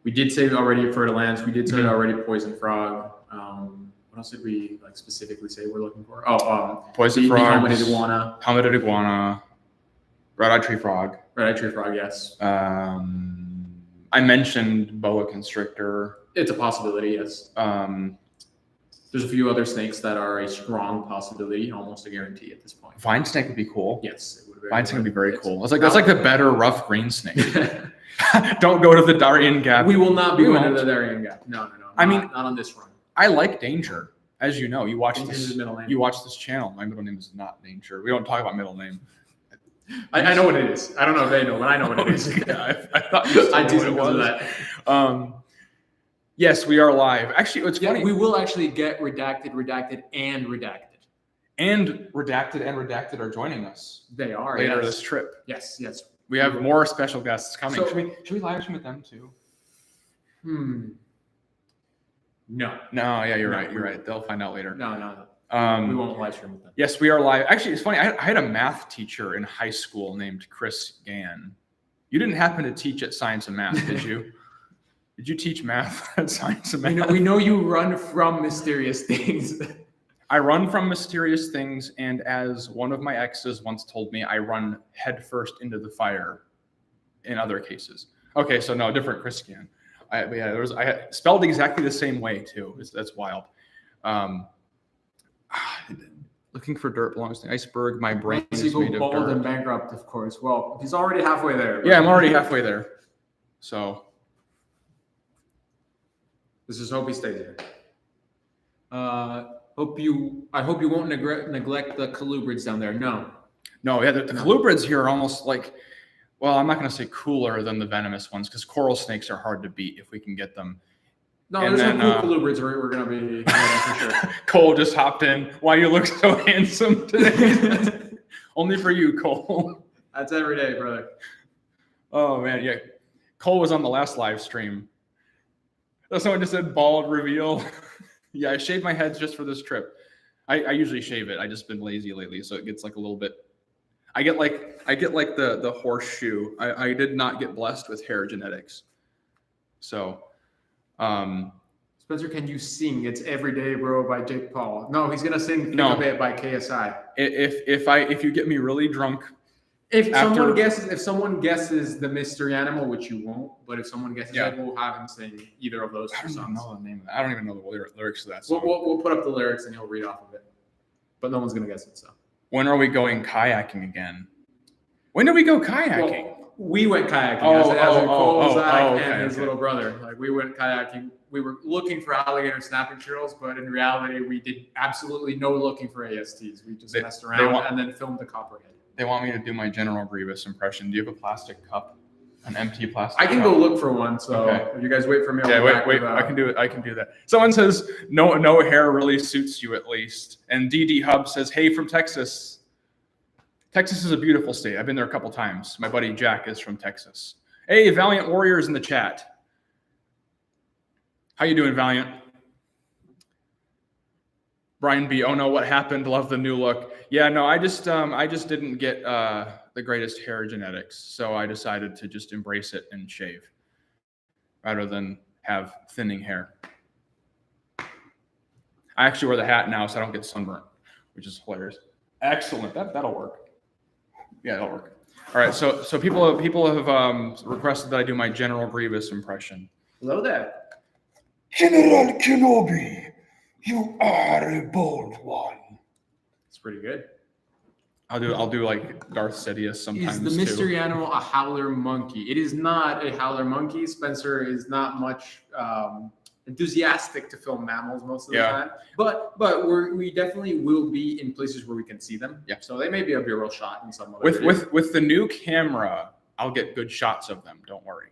C: We did say already fertilants. We did say already poison frog. What else did we like specifically say we're looking for?
A: Poison
C: the
A: frogs,
C: helmeted iguana,
A: helmeted iguana, red-eyed tree frog.
C: red-eyed tree frog. Yes,
A: I mentioned boa constrictor.
C: it's a possibility. Yes. There's a few other snakes that are a strong possibility, almost a guarantee at this point.
A: Vine snake would be cool.
C: Yes, it would
A: Vine snake would be very cool. That's like the better rough green snake. Don't go to the Darien Gap.
C: We will not be
A: We
C: going to
A: won't.
C: the Darien Gap. No.
A: I mean,
C: not on this run.
A: I like Danger, as you know. You watch
C: Danger's
A: this.
C: his middle name.
A: You watch this channel. My middle name is not Danger. We don't talk about middle name.
C: I know what it is. I don't know if they know, but I know what it is.
A: Yeah, I thought you
C: I
A: knew
C: do
A: what it
C: because of
A: was.
C: that.
A: Yes, we are live. Actually, it's funny.
C: Yeah, we will actually get redacted, and redacted.
A: And redacted are joining us
C: They are
A: later
C: yes.
A: this trip.
C: Yes.
A: We have more special guests coming.
C: So-
A: should we live stream with them too?
C: No.
A: No, yeah, you're
C: No,
A: right.
C: we
A: You're
C: won't.
A: right. They'll find out later.
C: No. We won't live stream with them.
A: Yes, we are live. Actually, it's funny. I had a math teacher in high school named Chris Gann. You didn't happen to teach at Science and Math, did you? Did you teach math at Science and Math?
C: We know you run from mysterious things.
A: I run from mysterious things, and as one of my exes once told me, I run headfirst into the fire in other cases. Okay, so no, different Chris Gann. I had spelled exactly the same way too. That's wild. Looking for dirt belongs to the iceberg. My brain is
C: Seagull
A: made of
C: bald and
A: dirt.
C: bankrupt, of course. Well, he's already halfway there.
A: Yeah, I'm already halfway there. So
C: Let's just hope he stays there. I hope you won't neglect the colubrids down there. No.
A: no, yeah, the colubrids here are almost like, well, I'm not going to say cooler than the venomous ones because coral snakes are hard to beat if we can get them.
C: No,
A: And
C: there's
A: then,
C: some cool colubrids we're going to be for sure.
A: Cole just hopped in. Why you look so handsome today? Only for you, Cole.
C: That's every day, brother.
A: Oh man, yeah. Cole was on the last live stream. Someone just said bald reveal. Yeah, I shaved my head just for this trip. I usually shave it. I just been lazy lately, so it gets like a little bit. I get like the horseshoe. I did not get blessed with hair genetics. So,
C: Spencer, can you sing? It's Every Day, Bro by Jake Paul. No, he's gonna sing Think
A: No.
C: of It by KSI.
A: If you get me really drunk,
C: If
A: After-
C: someone guesses the mystery animal, which you won't, but if someone guesses
A: Yeah.
C: it, we'll have him sing either of those
A: I
C: two
A: don't even
C: songs.
A: know the name of that. I don't even know the lyrics to that song.
C: We'll put up the lyrics and he'll read off of it. But no one's gonna guess it. So
A: When are we going kayaking again? When did we go kayaking?
C: well, we went kayaking
A: Oh,
C: as in Cole,
A: oh,
C: Zach,
A: oh,
C: and
A: okay,
C: his
A: okay.
C: little brother. Like we went kayaking. We were looking for alligator snapping turtles, but in reality, we did absolutely no looking for ASTs. We just messed around
A: want-
C: and then filmed the copperhead.
A: They want me to do my General Grievous impression. Do you have a plastic cup? An empty plastic.
C: I can
A: cup.
C: go look for one. So
A: Okay.
C: if you guys wait for me, I'll
A: Yeah,
C: go
A: wait,
C: back
A: wait.
C: with,
A: I can do it. I can do that. Someone says no hair really suits you at least. And DD Hub says, hey, from Texas. Texas is a beautiful state. I've been there a couple times. My buddy Jack is from Texas. Hey, Valiant Warriors in the chat. How you doing, Valiant? Brian B. Oh no, what happened? Love the new look. Yeah, no, I just didn't get the greatest hair genetics, so I decided to just embrace it and shave rather than have thinning hair. I actually wear the hat now, so I don't get sunburnt, which is hilarious. Excellent. That'll work. Yeah, that'll work. All right. So people have requested that I do my General Grievous impression.
C: Hello there.
D: General Kenobi, you are a bold one.
C: It's pretty good.
A: I'll do like Darth Sidious sometimes.
C: Is the mystery animal a howler monkey? It is not a howler monkey. Spencer is not much enthusiastic to film mammals most of the time, but we definitely will be in places where we can see them.
A: Yeah.
C: So they may be a B-roll shot in some other
A: with the new camera. I'll get good shots of them. Don't worry.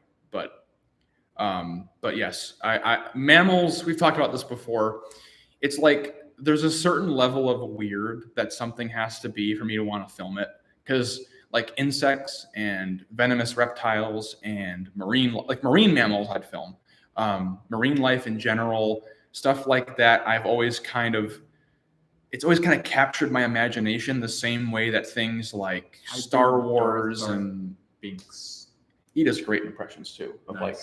A: But yes, I mammals. We've talked about this before. It's like there's a certain level of weird that something has to be for me to want to film it, because like insects and venomous reptiles and marine mammals I'd film. Marine life in general, stuff like that. It's always kind of captured my imagination the same way that things like Star Wars and
C: Binks.
A: He does great impressions too of like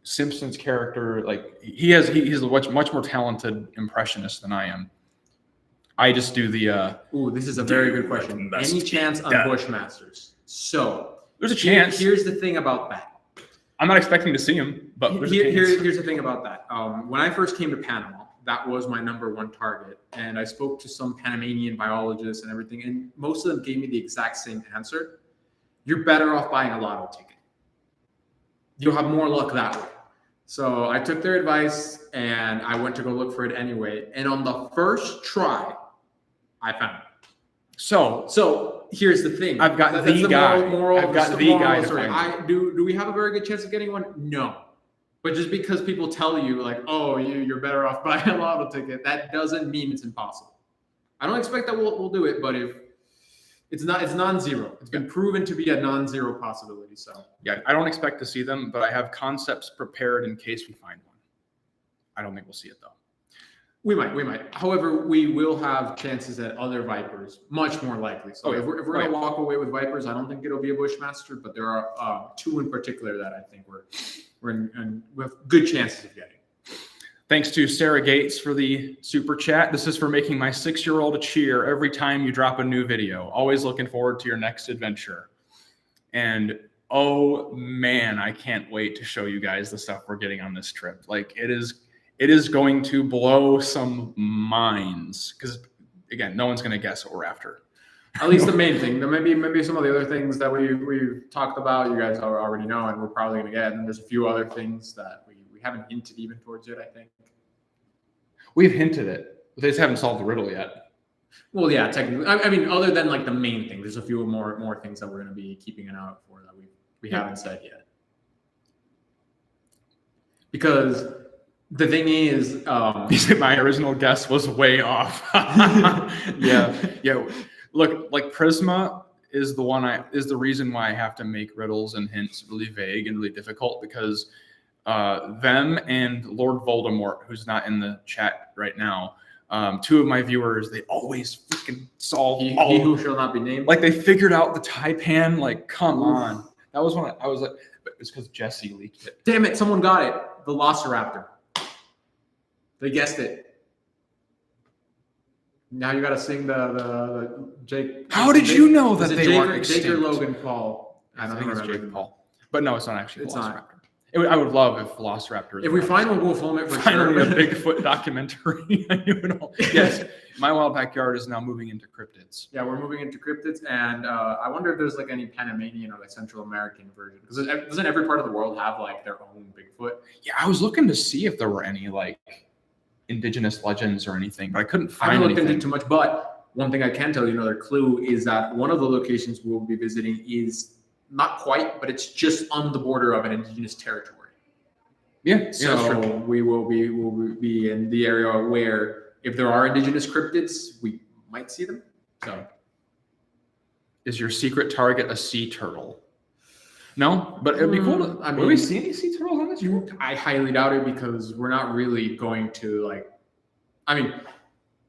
A: Simpsons character. Like he's a much more talented impressionist than I am. I just do the.
C: Ooh, this is a very good question. Any chance on Bushmasters? So
A: there's a chance.
C: Here's the thing about that.
A: I'm not expecting to see him, but
C: here's the thing about that. When I first came to Panama, that was my #1 target, and I spoke to some Panamanian biologists and everything, and most of them gave me the exact same answer. You're better off buying a lotto ticket. You'll have more luck that way. So I took their advice and I went to go look for it anyway. And on the first try, I found it. So here's the thing.
A: I've got the guy. I've got the guy to find.
C: Do we have a very good chance of getting one? No. But just because people tell you like, oh, you're better off buying a lotto ticket, that doesn't mean it's impossible. I don't expect that we'll do it, but if it's non-zero. It's been proven to be a non-zero possibility. So
A: yeah, I don't expect to see them, but I have concepts prepared in case we find one. I don't think we'll see it though.
C: We might. However, we will have chances at other vipers, much more likely. So if we're going to walk away with vipers, I don't think it'll be a Bushmaster, but there are two in particular that I think we're in with good chances of getting.
A: Thanks to Sarah Gates for the super chat. This is for making my 6-year-old cheer every time you drop a new video. Always looking forward to your next adventure. And oh man, I can't wait to show you guys the stuff we're getting on this trip. Like it is going to blow some minds, because again, no one's going to guess what we're after.
C: At least the main thing. There maybe some of the other things that we've talked about, you guys already know, and we're probably going to get. And there's a few other things that we haven't hinted even towards it, I think.
A: We've hinted it, but they just haven't solved the riddle yet.
C: Well, yeah, technically. I mean, other than like the main thing, there's a few more things that we're going to be keeping an eye out for that we haven't said yet. Because the thing is,
A: my original guess was way off. Yeah. Look, like Prisma is the reason why I have to make riddles and hints really vague and really difficult, because them and Lord Voldemort, who's not in the chat right now, two of my viewers, they always freaking solve
C: he who shall not be named.
A: Like they figured out the Taipan. Like, come on, that was when I was like, but it's because Jesse leaked it.
C: Damn it! Someone got it. Velociraptor. They guessed it. Now you got to sing the Jake.
A: How did you know that they weren't extinct?
C: Jake or Logan Paul?
A: I don't think it's Jake Paul. But no, it's not actually
C: it's
A: Velociraptor.
C: Not.
A: I would love if Velociraptor.
C: If we find one, we'll film it for
A: finally
C: sure.
A: A Bigfoot documentary. Yes, my wild backyard is now moving into cryptids.
C: Yeah, we're moving into cryptids, and I wonder if there's like any Panamanian or like Central American version, because doesn't every part of the world have like their own Bigfoot?
A: Yeah, I was looking to see if there were any like indigenous legends or anything, but I couldn't find anything.
C: I haven't looked into too much, but one thing I can tell you, another clue, is that one of the locations we'll be visiting is not quite, but it's just on the border of an indigenous territory.
A: Yeah,
C: So
A: that's true.
C: we'll be in the area where if there are indigenous cryptids, we might see them. So
A: Is your secret target a sea turtle? No, but it'd be cool. Will we see any sea turtles on this trip?
C: I highly doubt it because we're not really going to like. I mean,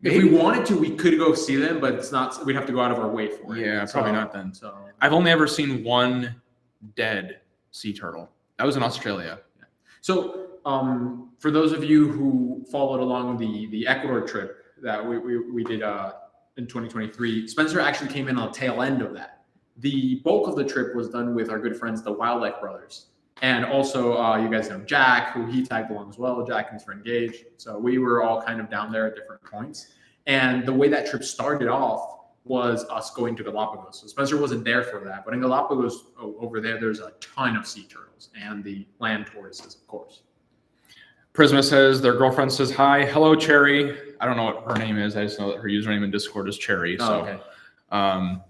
C: if
A: Maybe.
C: we wanted to, we could go see them, but it's not. We'd have to go out of our way for it.
A: Yeah, probably not then.
C: So
A: I've only ever seen one dead sea turtle. That was in Australia.
C: So, for those of you who followed along the Ecuador trip that we did in 2023, Spencer actually came in on the tail end of that. The bulk of the trip was done with our good friends, the Wildlife Brothers, and also you guys know Jack, who he tagged along as well. Jack and his friend Gage. So we were all kind of down there at different points. And the way that trip started off was us going to Galapagos. So Spencer wasn't there for that, but in Galapagos over there, there's a ton of sea turtles and the land tortoises, of course.
A: Prisma says their girlfriend says hi. Hello, Cherry. I don't know what her name is. I just know that her username in Discord is Cherry. So,
C: okay.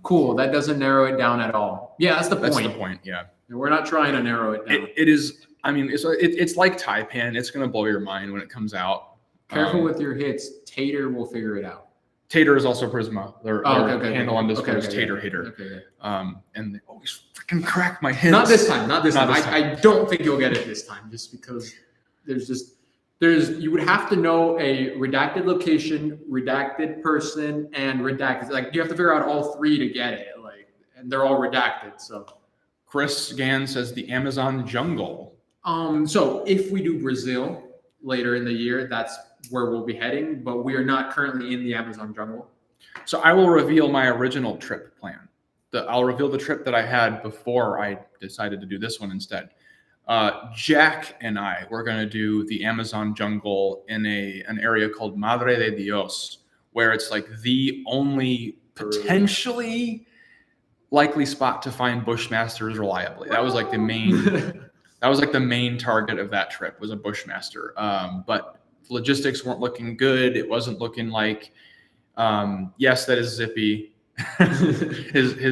C: Cool. That doesn't narrow it down at all. Yeah, that's the point.
A: That's the point. Yeah.
C: We're not trying to narrow it down.
A: It is. I mean, it's like Taipan. It's going to blow your mind when it comes out.
C: Careful with your hits. Tater will figure it out.
A: Tater is also Prisma. Their handle on Discord is
C: Okay.
A: Tater Hater.
C: Okay.
A: And they always freaking crack my hints.
C: Not this time. Not this time.
A: This
C: I don't think you'll get it this time, just because you would have to know a redacted location, redacted person, and redacted. Like you have to figure out all three to get it. Like, and they're all redacted. So,
A: Chris Gann says the Amazon jungle.
C: So if we do Brazil later in the year, that's where we'll be heading. But we are not currently in the Amazon jungle.
A: So I will reveal my original trip plan. I'll reveal the trip that I had before I decided to do this one instead. Jack and I were going to do the Amazon jungle in an area called Madre de Dios, where it's like the only potentially likely spot to find bushmasters reliably. That was like the main target of that trip was a bushmaster. But logistics weren't looking good. It wasn't looking like yes, that is Zippy. his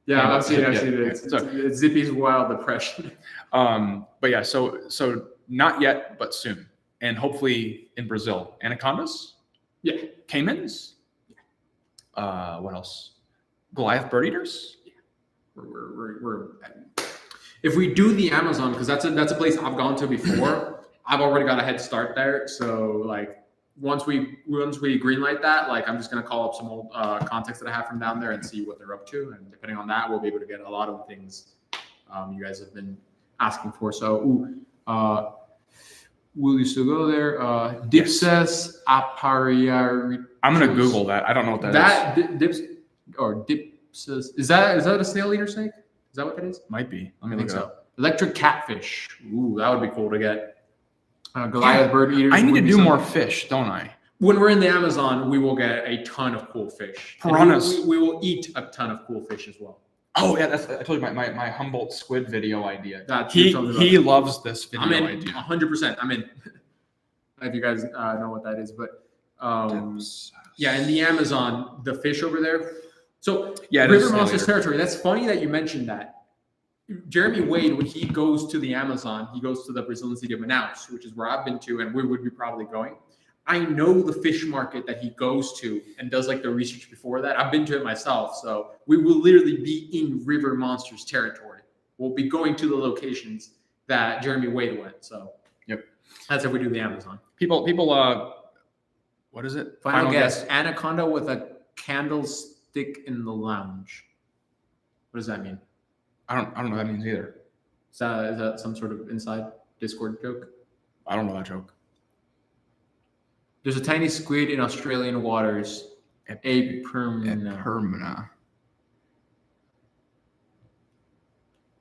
C: Yeah, I've seen it.
A: So,
C: it's Zippy's wild depression.
A: But yeah, so not yet, but soon, and hopefully in Brazil. Anacondas,
C: Yeah.
A: caimans. What else? Goliath bird eaters.
C: We're if we do the Amazon, because that's a place I've gone to before. I've already got a head start there. So like once we greenlight that, like I'm just gonna call up some old contacts that I have from down there and see what they're up to, and depending on that, we'll be able to get a lot of the things you guys have been asking for. So, will you still go there? Dipses apariari.
A: I'm gonna Google that. I don't know what that is.
C: Dipses. Is that a snail eater snake? Is that what that is?
A: Might be. Let me
C: I think
A: look it
C: so.
A: up.
C: Electric catfish. Ooh, that would be cool to get. Goliath bird eaters.
A: I need
C: would
A: to
C: be
A: do
C: something.
A: more fish, don't I?
C: When we're in the Amazon, we will get a ton of cool fish. And
A: Piranhas.
C: we will eat a ton of cool fish as well.
A: Oh yeah, I told you my Humboldt squid video idea.
C: That's
A: He
C: something about-
A: loves this video
C: I'm in
A: idea.
C: 100%. I'm in. If you guys know what that is, but yeah, in the Amazon, the fish over there. So
A: Yeah, it is
C: River
A: snail
C: Monsters
A: eater.
C: territory. That's funny that you mentioned that. Jeremy Wade, when he goes to the Amazon, he goes to the Brazilian city of Manaus, which is where I've been to, and we would be probably going. I know the fish market that he goes to and does like the research before that. I've been to it myself, so we will literally be in River Monsters territory. We'll be going to the locations that Jeremy Wade went. So,
A: Yep,
C: that's if we do the Amazon.
A: People. What is it?
C: Final guess: anaconda with a candlestick in the lounge. What does that mean?
A: I don't know what that means either.
C: Is that some sort of inside Discord joke?
A: I don't know that joke.
C: There's a tiny squid in Australian waters. Apermina.
A: Permina.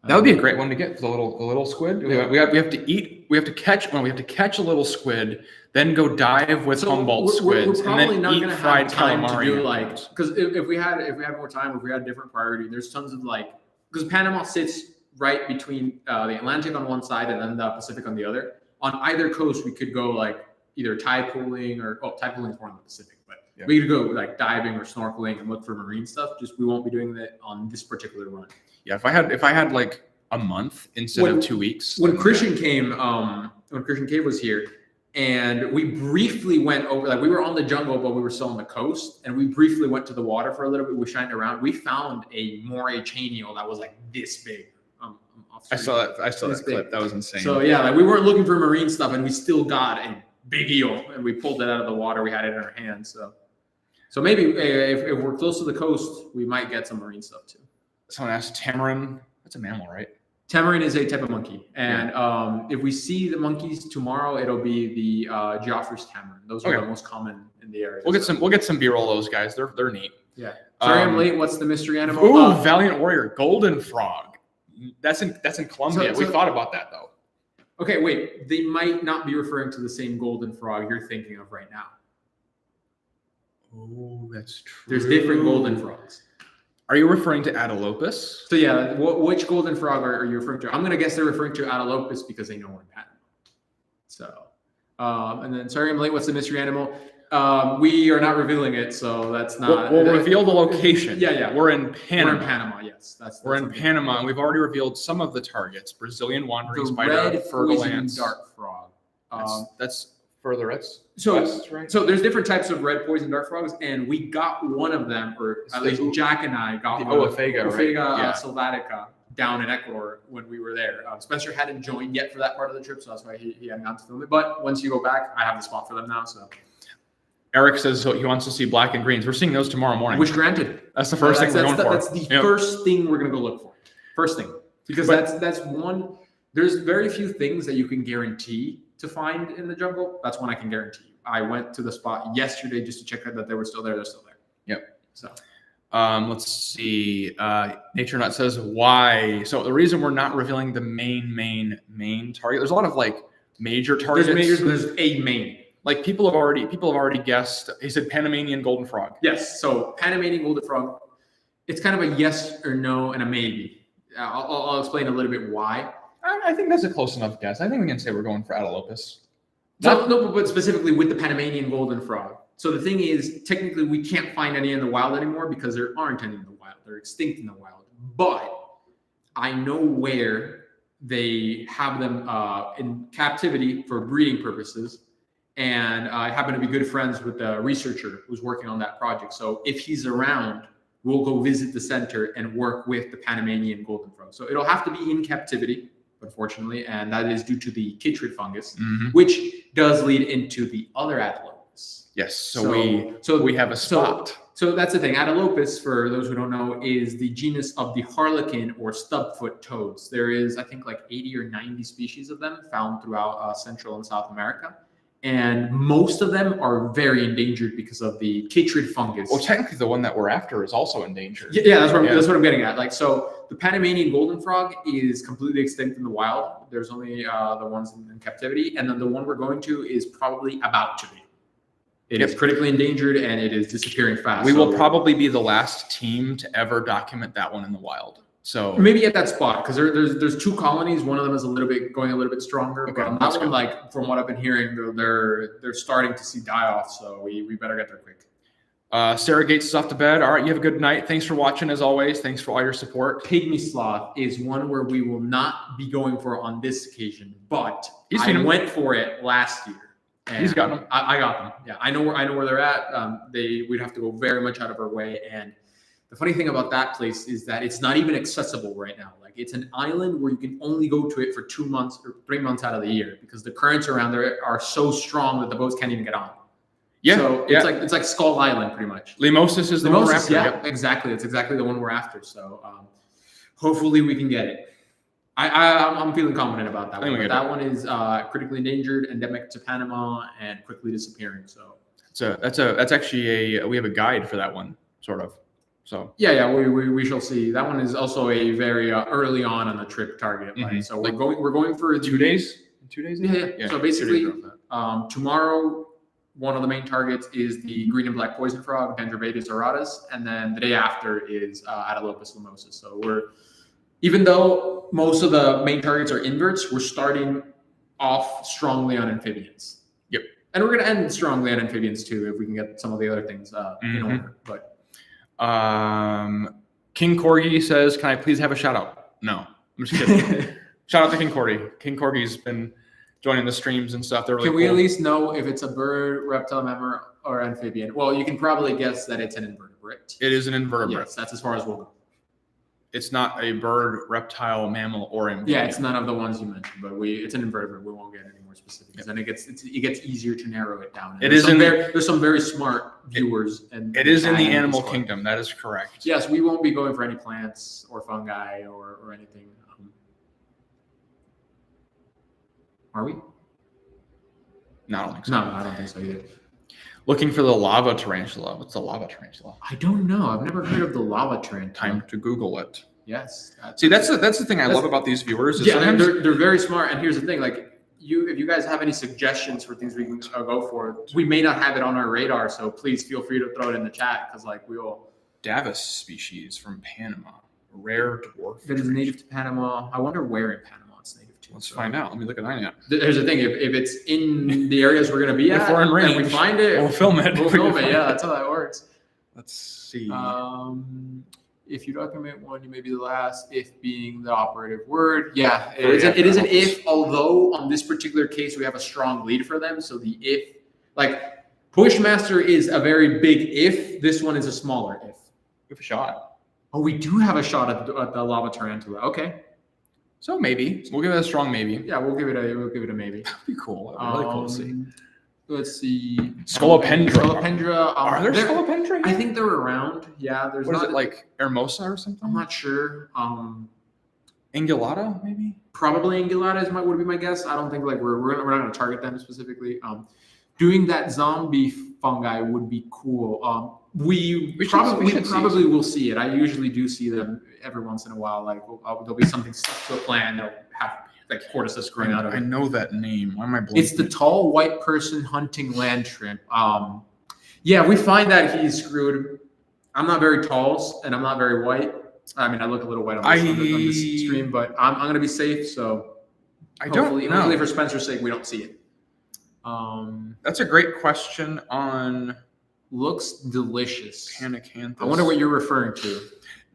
A: That would be a great one to get. The little squid. We have to eat. We have to catch a little squid, then go dive with Humboldt squids,
C: We're probably
A: and
C: not
A: then
C: going
A: eat
C: to
A: fried
C: have time
A: calamari.
C: to do like, because if we had more time, if we had a different priority, there's tons of like, because Panama sits right between the Atlantic on one side and then the Pacific on the other. On either coast, we could go like either tide pooling or tide pooling is more on the Pacific, but
A: Yeah.
C: We could go like diving or snorkeling and look for marine stuff. Just we won't be doing that on this particular run.
A: Yeah, if I had like a month instead of 2 weeks.
C: When Christian came, when Christian Cave was here, and we briefly went over, like we were on the jungle, but we were still on the coast, and we briefly went to the water for a little bit. We shined around. We found a moray chain eel that was like this big.
A: I saw that clip. That was insane.
C: So yeah, like we weren't looking for marine stuff, and we still got a big eel, and we pulled it out of the water. We had it in our hands. So maybe if we're close to the coast, we might get some marine stuff too.
A: Someone asked tamarin. That's a mammal, right?
C: Tamarin is a type of monkey, and if we see the monkeys tomorrow, it'll be the Geoffrey's tamarin. Those are the most common in the area.
A: We'll get some B-roll of those guys. They're neat.
C: Yeah. Sorry, I'm late. What's the mystery animal?
A: Ooh, Valiant Warrior, golden frog. That's in Colombia.
C: So-
A: We thought about that though.
C: Okay, wait. They might not be referring to the same golden frog you're thinking of right now.
A: Oh, that's true.
C: There's different golden frogs.
A: Are you referring to Adelopus?
C: So yeah, which golden frog are you referring to? I'm gonna guess they're referring to Adelopus because they know we're in Panama. So, and then sorry I'm late. What's the mystery animal? We are not revealing it, so that's not.
A: We'll reveal the location.
C: Yeah.
A: We're in Panama.
C: We're in Panama. Yes,
A: We're in Panama, and we've already revealed some of the targets: Brazilian wandering
C: the
A: spider,
C: red
A: fergal
C: poison
A: ants.
C: dart frog.
A: That's further west.
C: So,
A: west, right?
C: so there's different types of red poison dart frogs, and we got one of them, or at least Jack and I got
A: The
C: one.
A: Oophaga, right?
C: Oophaga
A: Yeah.
C: sylvatica down in Ecuador when we were there. Spencer hadn't joined yet for that part of the trip, so that's why he hadn't gotten to film it. But once you go back, I have the spot for them now. So
A: Eric says he wants to see black and greens. We're seeing those tomorrow morning.
C: which granted,
A: That's the first thing we're going for.
C: That's the first thing we're gonna go look for. First thing, because that's one. There's very few things that you can guarantee to find in the jungle. That's one I can guarantee you. I went to the spot yesterday just to check out that they were still there. They're still there.
A: Yep.
C: So,
A: let's see. Nature Nut says why. So the reason we're not revealing the main target. There's a lot of like major targets.
C: there's a main.
A: Like people have already guessed. He said Panamanian golden frog.
C: Yes. So Panamanian golden frog. It's kind of a yes or no and a maybe. I'll explain a little bit why.
A: I think that's a close enough guess. I think we can say we're going for Adelopus.
C: No, but specifically with the Panamanian golden frog. So the thing is, technically, we can't find any in the wild anymore because there aren't any in the wild. They're extinct in the wild. But I know where they have them in captivity for breeding purposes. And I happen to be good friends with the researcher who's working on that project. So if he's around, we'll go visit the center and work with the Panamanian golden frog. So it'll have to be in captivity, unfortunately, and that is due to the chytrid fungus, which does lead into the other Adelopus.
A: Yes, so we have a spot.
C: So that's the thing. Adelopus, for those who don't know, is the genus of the harlequin or stubfoot toads. There is, I think, like 80 or 90 species of them found throughout Central and South America. And most of them are very endangered because of the chytrid fungus.
A: Well, technically, the one that we're after is also endangered.
C: Yeah, that's what I'm getting at. Like, so the Panamanian golden frog is completely extinct in the wild. There's only the ones in captivity, and then the one we're going to is probably about to be. It is critically endangered, and it is disappearing fast.
A: We will probably be the last team to ever document that one in the wild. So
C: maybe at that spot, because there's two colonies. One of them is going a little bit stronger.
A: Okay,
C: but on that one, like from what I've been hearing, they're starting to see die off. So we better get there quick.
A: Sarah Gates is off to bed. All right, you have a good night. Thanks for watching as always. Thanks for all your support.
C: Pygmy sloth is one where we will not be going for on this occasion, but
A: I
C: went for it last year. And
A: He's got them.
C: I got them. Yeah, I know where they're at. We'd have to go very much out of our way. And the funny thing about that place is that it's not even accessible right now. Like it's an island where you can only go to it for 2 months or 3 months out of the year because the currents around there are so strong that the boats can't even get on.
A: Yeah,
C: so it's like Skull Island pretty much.
A: Limosis is the one we're after.
C: Yeah,
A: yep.
C: Exactly. It's exactly the one we're after. So hopefully we can get it. I'm feeling confident about that one. But that one is critically endangered, endemic to Panama, and quickly disappearing. So
A: that's actually we have a guide for that one, sort of. So
C: yeah, we shall see. That one is also a very early on the trip target. Right? So we're going for
A: 2 days. 2 days.
C: Yeah. So basically, tomorrow one of the main targets is the green and black poison frog, Dendrobates auratus, and then the day after is Adelopus limosus. So even though most of the main targets are inverts, we're starting off strongly on amphibians.
A: Yep.
C: And we're going to end strongly on amphibians too, if we can get some of the other things in
A: Mhm.
C: order. But
A: King Corgi says, "Can I please have a shout out?" No, I'm just kidding. Shout out to King Corgi. King Corgi's been joining the streams and stuff. They're really
C: can we
A: cool.
C: at least know if it's a bird, reptile, mammal, or amphibian? Well, you can probably guess that it's an invertebrate.
A: It is an invertebrate.
C: Yes, that's as far as we'll go.
A: It's not a bird, reptile, mammal, or amphibian.
C: Yeah, it's none of the ones you mentioned, but it's an invertebrate. We won't get any more specifics, and it gets easier to narrow it down. And
A: It is
C: there's some very smart viewers, and
A: It is in the
C: chat and
A: animal
C: Discord.
A: kingdom. That is correct.
C: Yes, we won't be going for any plants or fungi or anything. Are we?
A: No, I don't think so.
C: No, I don't think so either.
A: Looking for the lava tarantula. What's the lava tarantula?
C: I don't know. I've never heard of the lava tarantula.
A: Time to Google it.
C: Yes.
A: See, that's the thing I love about these viewers. Is
C: Yeah,
A: sometimes
C: they're very smart. And here's the thing: like if you guys have any suggestions for things we can go for, we may not have it on our radar. So please feel free to throw it in the chat because like we will.
A: Davis species from Panama, a rare dwarf.
C: That is native to Panama. I wonder where in Panama it's native to.
A: Let's find out. Let me look at that.
C: There's the thing: if it's in the areas we're gonna be
A: If
C: at,
A: we're in
C: and we
A: range,
C: find it,
A: we'll film it.
C: We'll film it. Yeah, that's how that works.
A: Let's see.
C: If you document one, you may be the last, if being the operative word. Yeah, it
A: Oh,
C: is,
A: yeah,
C: it is an
A: that helps.
C: if, although on this particular case, we have a strong lead for them. So the if, like Bushmaster is a very big if, this one is a smaller if.
A: Give a shot.
C: Oh, we do have a shot at the lava tarantula. Okay.
A: So maybe we'll give it a strong maybe.
C: Yeah, we'll give it a maybe.
A: That'd be cool. That'd be really cool to see.
C: Let's see.
A: Scolopendra.
C: Scolopendra.
A: Are there
C: they're-
A: scolopendra?
C: I think they're around. Yeah, there's
A: What is
C: not
A: it like Hermosa or something?
C: I'm not sure.
A: Angulata, maybe.
C: Probably Angulata would be my guess. I don't think like we're not going to target them specifically. Doing that zombie fungi would be cool. We probably will see it. I usually do see them every once in a while. Like there'll be something stuck to a plant that'll have like cordyceps growing out of
A: I
C: it.
A: know that name. Why am I blanking?
C: It's the tall white person hunting land shrimp. Yeah, we find that he's screwed. I'm not very tall and I'm not very white. I mean, I look a little white on this stream, but I'm going to be safe. So hopefully for Spencer's sake, we don't see it.
A: That's a great question on
C: Looks delicious.
A: Panacanthus.
C: I wonder what you're referring to.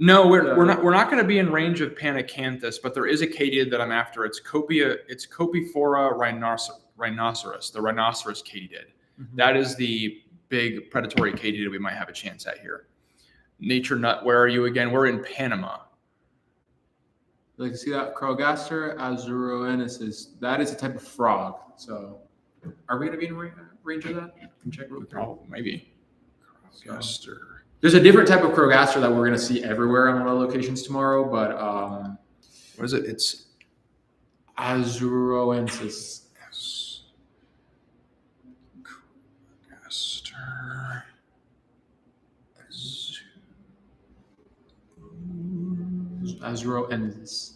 A: No, we're not going to be in range of Panacanthus, but there is a katydid that I'm after. It's Copiphora rhinoceros, the rhinoceros katydid.
C: Mm-hmm.
A: That is the big predatory katydid we might have a chance at here. Nature Nut, where are you again? We're in Panama.
C: Like, see that Crogaster azuroensis? That is a type of frog. So, are we going to be in range of that? Can check real quick.
A: Oh, maybe. Crogaster.
C: There's a different type of Crogaster that we're going to see everywhere on one of the locations tomorrow, but
A: What is it? It's
C: azuroensis.
A: Crogaster.
C: Azuroensis.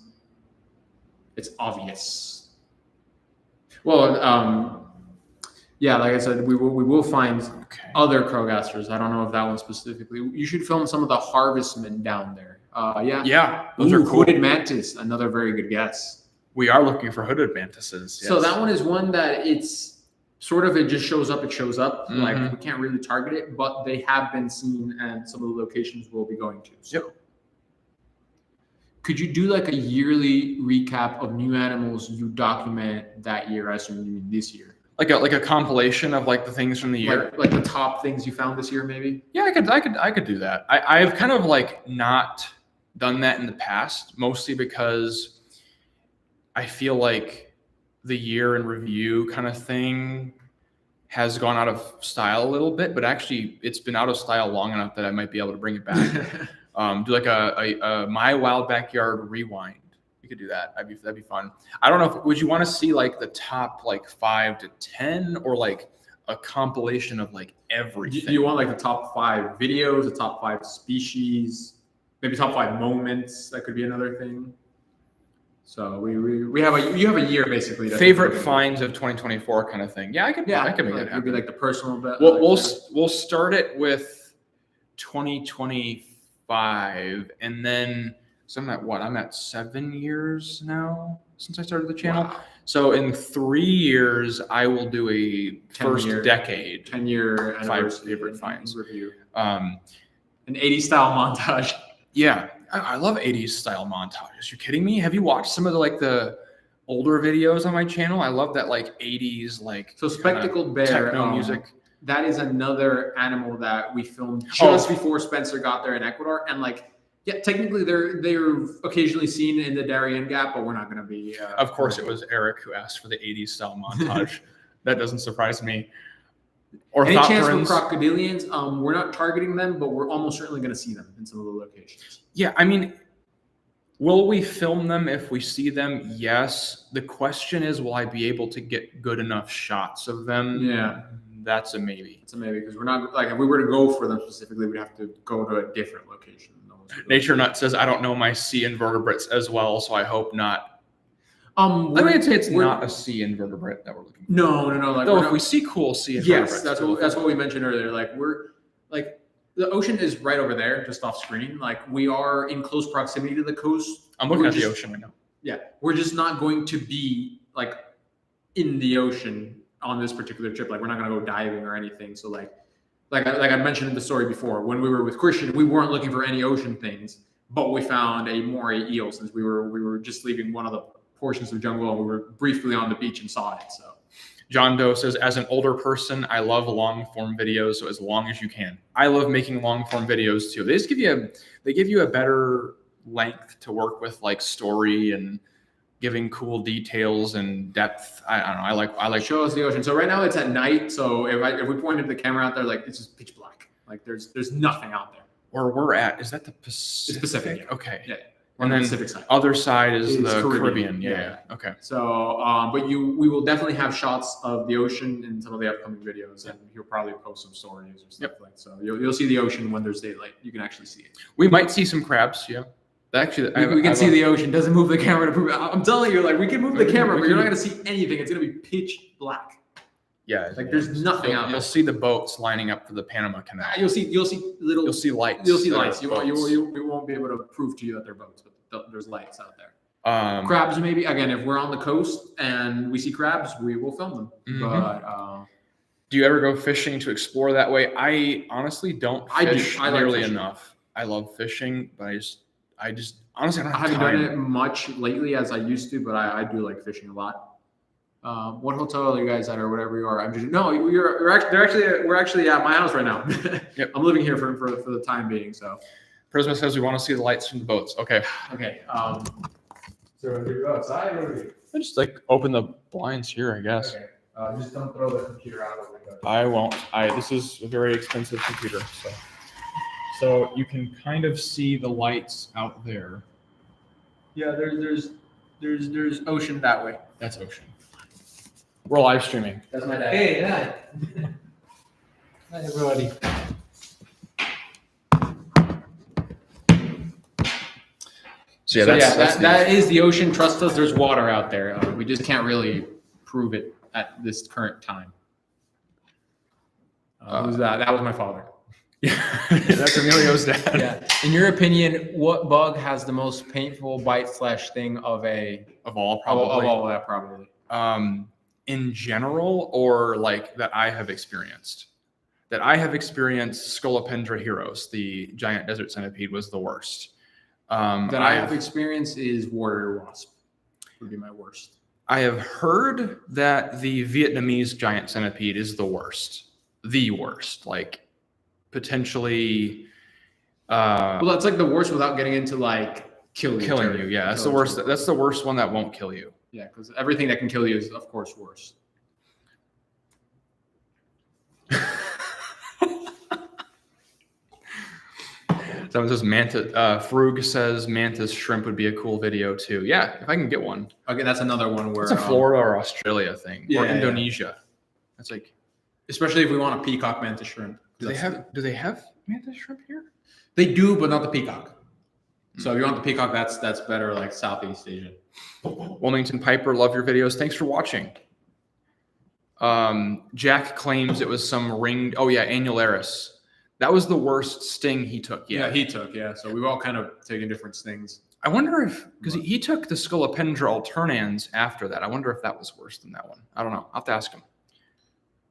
C: It's obvious. Well, yeah, like I said, we will find other Crogasters. I don't know if that one specifically. You should film some of the harvestmen down there.
A: Yeah, those are cool.
C: Hooded mantis, another very good guess.
A: We are looking for hooded mantises. Yes.
C: So that one is one that it's sort of, it just shows up. It shows up.
A: Mhm.
C: Like we can't really target it, but they have been seen, and some of the locations we'll be going to. So.
A: Yep.
C: Could you do like a yearly recap of new animals you document that year? I assume you mean this year.
A: like a compilation of like the things from the year.
C: Like the top things you found this year, maybe.
A: Yeah, I could do that. I've kind of like not done that in the past, mostly because I feel like the year in review kind of thing has gone out of style a little bit, but actually it's been out of style long enough that I might be able to bring it back. Do like a My Wild Backyard rewind. We could do that. That'd be fun. I don't know. Would you want to see like the top like 5 to 10 or like a compilation of like everything?
C: Do you want like the top 5 videos, the top 5 species, maybe top 5 moments? That could be another thing. So you have a year basically.
A: Favorite finds of 2024 kind of thing. Yeah, I could make that happen.
C: Maybe like the personal bit.
A: We'll start it with 2025 and then So I'm at 7 years now since I started the channel.
C: Wow.
A: So in 3 years, I will do a first
C: 10-year
A: decade
C: 10-year anniversary
A: favorite finds.
C: review.
A: Um,
C: An 80s style montage.
A: yeah, I love 80s style montages. You kidding me? Have you watched some of the older videos on my channel? I love that 80s
C: So Spectacled Bear
A: techno music.
C: That is another animal that we filmed
A: Oh.
C: just before Spencer got there in Ecuador, and yeah, technically they're occasionally seen in the Darien Gap, but we're not going to be.
A: Of course, it was Eric who asked for the 80s style montage. That doesn't surprise me.
C: Any chance for
A: Orthopterans.
C: crocodilians? We're not targeting them, but we're almost certainly going to see them in some of the locations.
A: Yeah, I mean, will we film them if we see them? Yes. The question is, will I be able to get good enough shots of them?
C: Yeah.
A: That's a maybe.
C: It's a maybe, because we're not if we were to go for them specifically, we'd have to go to a different location.
A: Nature Nut says, I don't know my sea invertebrates as well, so I hope not.
C: I'm
A: going to say it's not a sea invertebrate that we're looking for.
C: No.
A: Though if we see cool sea invertebrates.
C: Yes, that's what we mentioned earlier. The ocean is right over there, just off screen. We are in close proximity to the coast.
A: I'm looking at the ocean right now.
C: Yeah, we're just not going to be in the ocean on this particular trip. We're not going to go diving or anything. So like I mentioned in the story before, when we were with Christian, we weren't looking for any ocean things, but we found a moray eel since we were just leaving one of the portions of jungle and we were briefly on the beach and saw it. So
A: John Doe says, as an older person, I love long form videos. So as long as you can, I love making long form videos too. They give you a better length to work with, story and giving cool details and depth. I don't know. I like
C: show us the ocean. So right now it's at night. So if we pointed the camera out there, it's just pitch black. There's nothing out there.
A: Where we're at, is that the Pacific?
C: It's Pacific.
A: Okay.
C: Yeah.
A: And then
C: Pacific side.
A: Other side is
C: It's
A: the
C: Caribbean.
A: Yeah. Okay.
C: So, but we will definitely have shots of the ocean in some of the upcoming videos, and he'll probably post some stories or stuff So you'll see the ocean when there's daylight. You can actually see it.
A: We might see some crabs. Yeah. Actually,
C: we can see the ocean. Doesn't move the camera to prove it. I'm telling you, we can move the camera, but you're not going to see anything. It's going to be pitch black.
A: Yeah.
C: There's nothing out there.
A: You'll see the boats lining up for the Panama Canal.
C: You'll see lights.
A: You'll see lights.
C: You won't be able to prove to you that they're boats, but there's lights out there. Crabs, maybe. Again, if we're on the coast and we see crabs, we will film them.
A: Mhm.
C: But
A: do you ever go fishing to explore that way? I honestly don't fish nearly enough. I love fishing, but I just honestly I don't have
C: haven't
A: time.
C: done it much lately as I used to, but I do like fishing a lot. What hotel are you guys at, or whatever you are? We're actually at my house right now.
A: Yep.
C: I'm living here for the time being. So
A: Prisma says we want to see the lights from the boats. Okay.
C: okay. So do you go outside or do you?
A: I just open the blinds here, I guess.
C: Okay. Just don't throw the computer out the window.
A: I won't. This is a very expensive computer, so you can kind of see the lights out there.
C: Yeah, there's ocean that way.
A: That's ocean. We're live streaming.
C: That's my dad.
B: Hey, Dad. Hi, everybody.
A: So
C: that is the ocean. Trust us, there's water out there. We just can't really prove it at this current time. Who's that? That was my father.
A: Yeah, that's Emilio's dad.
B: Yeah. In your opinion, what bug has the most painful bite/thing of
A: all,
C: Of
A: probably.
C: all that, probably.
A: In general, or that I have experienced? That I have experienced, Scolopendra heros, the giant desert centipede, was the worst.
C: That I have experienced is water wasp. Would be my worst.
A: I have heard that the Vietnamese giant centipede is the worst. The worst. Potentially.
C: Well, that's the worst without getting into killing
A: you. Yeah, that's the worst. That's the worst one that won't kill you.
C: Yeah, because everything that can kill you is, of course, worse.
A: Someone says Frug says mantis shrimp would be a cool video too. Yeah, if I can get one.
C: Okay, that's another one where
A: It's a Florida or Australia thing, or
C: yeah.
A: Indonesia. That's
C: especially if we want a peacock mantis shrimp.
A: Do they have mantis shrimp here?
C: They do, but not the peacock. So if you want the peacock, that's better Southeast Asian.
A: Wilmington Piper, love your videos. Thanks for watching. Jack claims it was some ringed. Oh yeah, annularis. That was the worst sting he took.
C: Yeah, he took. Yeah, so we've all kind of taken different stings.
A: I wonder if, because he took the Scolopendra alternans after that. I wonder if that was worse than that one. I don't know. I'll have to ask him.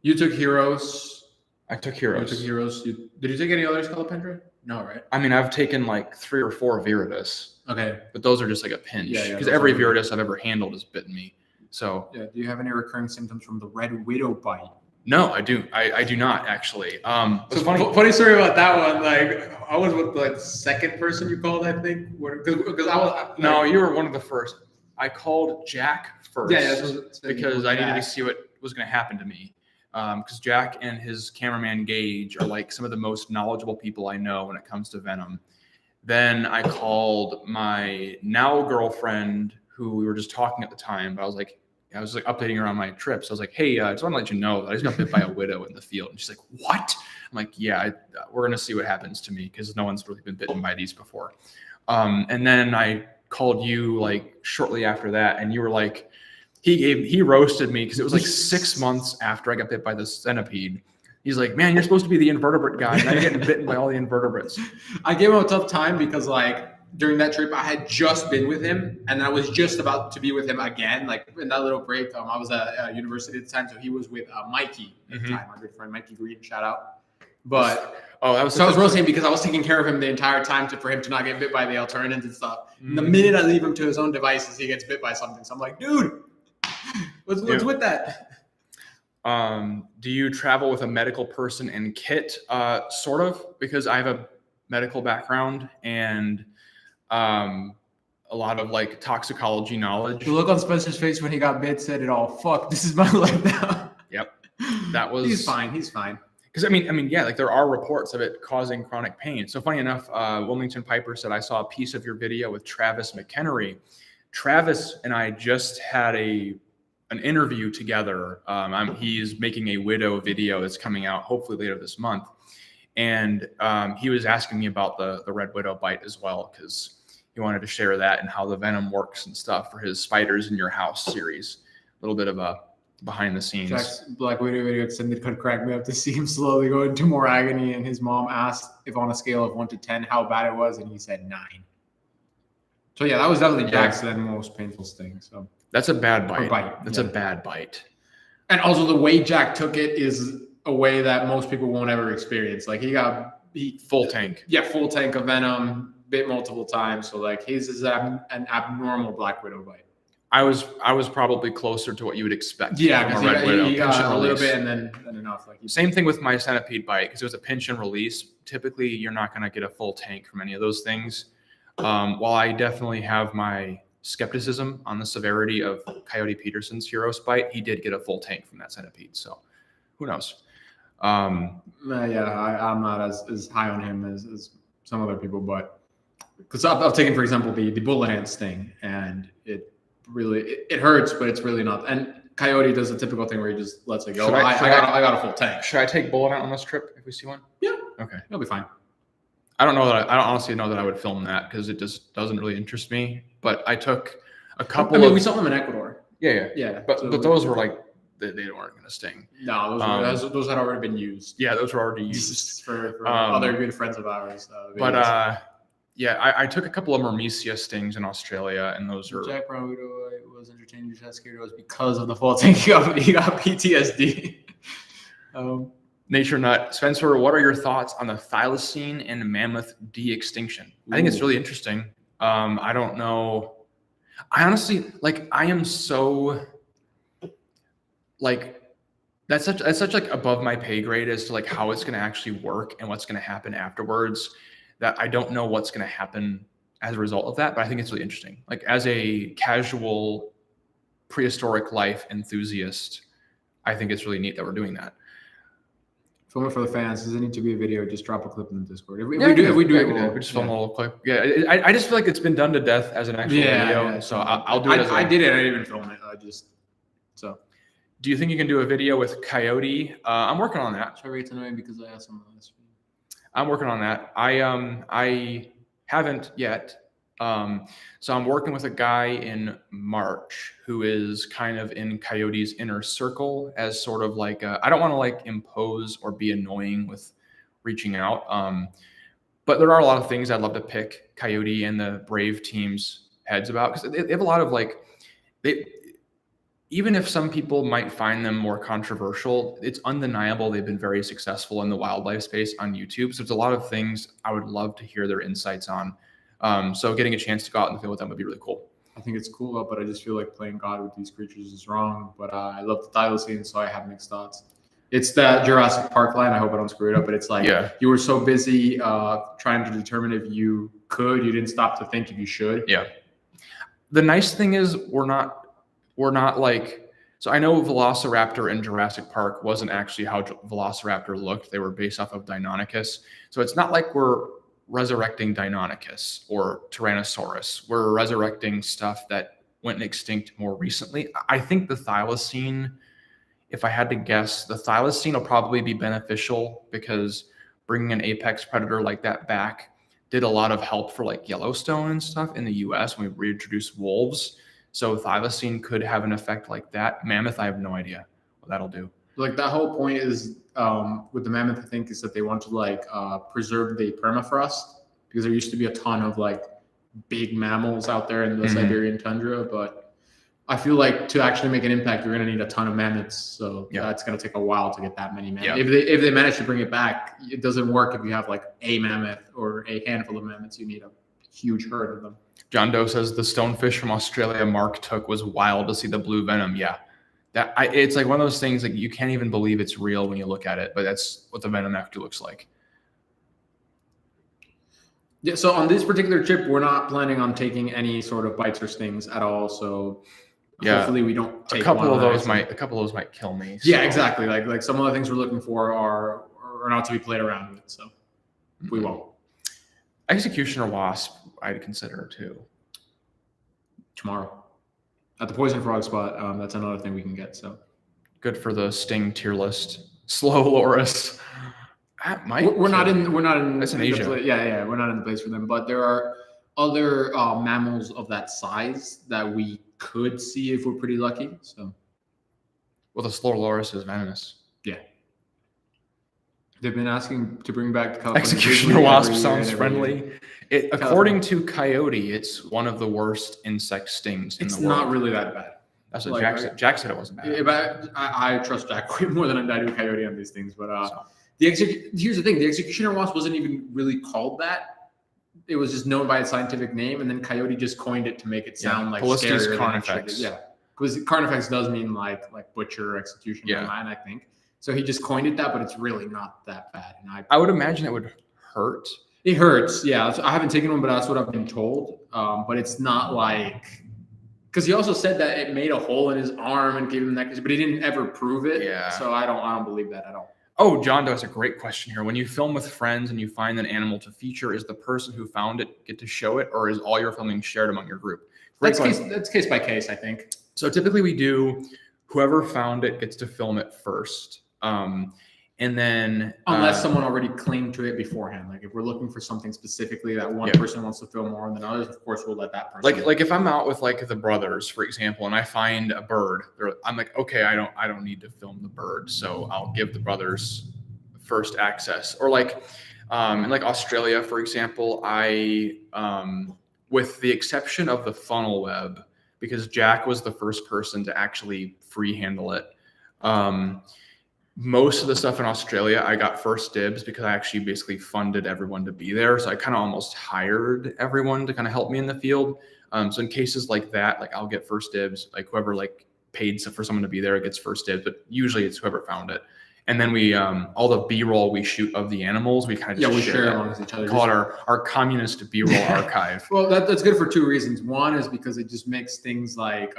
C: You took Heroes.
A: I took
C: You
A: Heroes.
C: took Heroes. Did you take any other Scolopendra? No, right?
A: I mean, I've taken like 3 or 4 Viridis,
C: Okay.
A: but those are just like a pinch.
C: Yeah,
A: Because
C: those
A: every
C: are-
A: Viridis I've ever handled has bitten me. So
C: Yeah. Do you have any recurring symptoms from the red widow bite?
A: no, I do. I do not actually.
C: So
A: It's funny.
C: funny story about that one. Like I was with like the second person you called, I think, because I was like,
A: No, you were one of the first. I called Jack first because I needed to see what was going to happen to me. Because Jack and his cameraman Gage are like some of the most knowledgeable people I know when it comes to Venom. Then I called my now girlfriend, who we were just talking at the time, but I was like updating her on my trips. I was like, hey, I just want to let you know that I just got bit by a widow in the field. And she's like, what? I'm like, yeah, we're going to see what happens to me because no one's really been bitten by these before. And then I called you like shortly after that, and you were like, he roasted me because it was like 6 months after I got bit by the centipede. He's like, man, you're supposed to be the invertebrate guy. And now you're getting bitten by all the invertebrates.
C: I gave him a tough time because like during that trip I had just been with him and I was just about to be with him again. Like in that little break, I was at university at the time, so he was with Mikey at the time, my good friend Mikey Green, shout out. But
A: that was
C: so I was roasting because I was taking care of him the entire time for him to not get bit by the alternatives and stuff. And the minute I leave him to his own devices, he gets bit by something. So I'm like, dude, what's with that?
A: Do you travel with a medical person and kit? Sort of, because I have a medical background and a lot of like toxicology knowledge.
C: The look on Spencer's face when he got bit said it all. Fuck, this is my life now.
A: Yep, that was.
C: He's fine. He's fine.
A: Because I mean, yeah, like there are reports of it causing chronic pain. So funny enough, Wilmington Piper said I saw a piece of your video with Travis McHenry. Travis and I just had an interview together. He's making a widow video that's coming out hopefully later this month, and he was asking me about the red widow bite as well because he wanted to share that and how the venom works and stuff for his Spiders in Your House series. A little bit of a behind the scenes.
C: Jack's Black Widow video said it could crack me up to see him slowly go into more agony, and his mom asked if on a scale of 1 to 10 how bad it was, and he said 9. So yeah, that was definitely Jack's most painful sting. So
A: that's a bad bite. That's
C: yeah.
A: a bad bite.
C: And also the way Jack took it is a way that most people won't ever experience. Like he
A: full tank.
C: Yeah, full tank of venom, bit multiple times. So like his is an abnormal Black Widow bite.
A: I was probably closer to what you would expect.
C: Yeah,
A: from a red widow.
C: he got a little bit and then enough. Like
A: same thing with my centipede bite because it was a pinch and release. Typically, you're not going to get a full tank from any of those things. While I definitely have my skepticism on the severity of Coyote Peterson's Heroes bite, he did get a full tank from that centipede. So who knows?
C: I'm not as high on him as some other people, but because I've taken, for example, the bullet ant sting, and it hurts, but it's really not. And Coyote does the typical thing where he just lets it go. I got a full tank.
A: Should I take bullet ant on this trip if we see one?
C: Yeah.
A: Okay.
C: It'll be fine.
A: I don't honestly know that I would film that because it just doesn't really interest me. But I took a couple.
C: we saw them in Ecuador.
A: Yeah. But those were like they weren't going to sting.
C: No, those had already been used.
A: Yeah, those were already used
C: for other good friends of ours.
A: I took a couple of Myrmecia stings in Australia, and those are.
C: Jack Brown was entertained. You just scared it was because of the full tank. He got PTSD.
A: Nature Nut. Spencer, what are your thoughts on the thylacine and mammoth de-extinction? I think it's really interesting. I don't know. I honestly, I am so, that's such above my pay grade as to how it's going to actually work and what's going to happen afterwards, that I don't know what's going to happen as a result of that. But I think it's really interesting. As a casual prehistoric life enthusiast, I think it's really neat that we're doing that.
C: Film it for the fans. Does it need to be a video? Just drop a clip in the Discord. If we do it,
A: we just film a little clip. Yeah, I just feel like it's been done to death as an actual video.
C: Yeah.
A: So I'll do it.
C: I did it. I didn't even film it.
A: Do you think you can do a video with Coyote? I'm working on that.
C: Sorry, it's annoying because I asked him on this.
A: I'm working on that. I haven't yet. So I'm working with a guy in March who is kind of in Coyote's inner circle as sort of I don't want to impose or be annoying with reaching out. But there are a lot of things I'd love to pick Coyote and the Brave team's heads about, because they have a lot of like, even if some people might find them more controversial, it's undeniable they've been very successful in the wildlife space on YouTube. So there's a lot of things I would love to hear their insights on. So getting a chance to go out in the field with them would be really cool.
C: I think it's cool, but I just feel like playing God with these creatures is wrong. But I love the thylacine, so I have mixed thoughts. It's that Jurassic Park line. I hope I don't screw it up, but it's like you were so busy trying to determine if you could, you didn't stop to think if you should.
A: Yeah. The nice thing is we're not like, so I know Velociraptor in Jurassic Park wasn't actually how Velociraptor looked. They were based off of Deinonychus. So it's not like we're resurrecting Deinonychus or Tyrannosaurus. We're resurrecting stuff that went extinct more recently. I think the thylacine, if I had to guess, the thylacine will probably be beneficial because bringing an apex predator like that back did a lot of help for like Yellowstone and stuff in the US when we reintroduced wolves. So thylacine could have an effect like that. Mammoth, I have no idea what that'll do.
C: Like that whole point is with the mammoth, I think, is that they want to like preserve the permafrost, because there used to be a ton of like big mammals out there in the Siberian tundra, but I feel like to actually make an impact, you're going to need a ton of mammoths. So that's going to take a while to get that many mammoths. Yeah. If they manage to bring it back, it doesn't work if you have like a mammoth or a handful of mammoths. You need a huge herd of them. John
A: Doe says the stonefish from Australia Mark took was wild to see the blue venom. Yeah, it's like one of those things like you can't even believe it's real when you look at it, but that's what the venom actually looks like.
C: Yeah. So on this particular trip, we're not planning on taking any sort of bites or stings at all. So hopefully we don't take
A: a couple of those might kill me. So.
C: Yeah, exactly. Like some of the things we're looking for are not to be played around with. So we won't.
A: Executioner wasp, I'd consider too.
C: Tomorrow at the poison frog spot. That's another thing we can get. So
A: good for the sting tier list. Slow loris.
C: We're not in.
A: That's in Asia.
C: We're not in the place for them. But there are other mammals of that size that we could see if we're pretty lucky. So,
A: well, the slow loris is venomous.
C: Yeah. They've been asking to bring back the California
A: executioner wasp. Sounds friendly. According to Coyote, it's one of the worst insect stings in the world. It's
C: not really that bad.
A: That's what Jack said. Jack said it wasn't bad.
C: But I trust Jack way more than I do Coyote on these things. But here's the thing: the executioner wasp wasn't even really called that. It was just known by its scientific name, and then Coyote just coined it to make it sound like scarier
A: carnifex.
C: Yeah, because carnifex does mean like butcher, execution, in Latin, I think. So he just coined it that, but it's really not that bad. And
A: I would imagine it would hurt.
C: It hurts, yeah. I haven't taken one, but that's what I've been told. But it's not like, because he also said that it made a hole in his arm and gave him that, but he didn't ever prove it.
A: Yeah.
C: So I don't believe that at all.
A: Oh, John, that's a great question here. When you film with friends and you find an animal to feature, is the person who found it get to show it, or is all your filming shared among your group?
C: That's case by case, I think.
A: So typically we do whoever found it gets to film it first. And then
C: unless someone already claimed to it beforehand, like if we're looking for something specifically that one person wants to film more than others, of course we'll let that person.
A: Like if I'm out with like the brothers, for example, and I find a bird, I'm like, okay, I don't need to film the bird, so I'll give the brothers first access. Or like in like Australia, for example, I with the exception of the funnel web, because Jack was the first person to actually free handle it. Most of the stuff in Australia, I got first dibs because I actually basically funded everyone to be there. So I kind of almost hired everyone to kind of help me in the field. So in cases like that, like I'll get first dibs, like whoever like paid for someone to be there gets first dibs, but usually it's whoever found it. And then we, all the B-roll we shoot of the animals, we kind of just
C: share amongst each other.
A: Call it our communist B-roll archive.
C: Well, that's good for two reasons. One is because it just makes things like,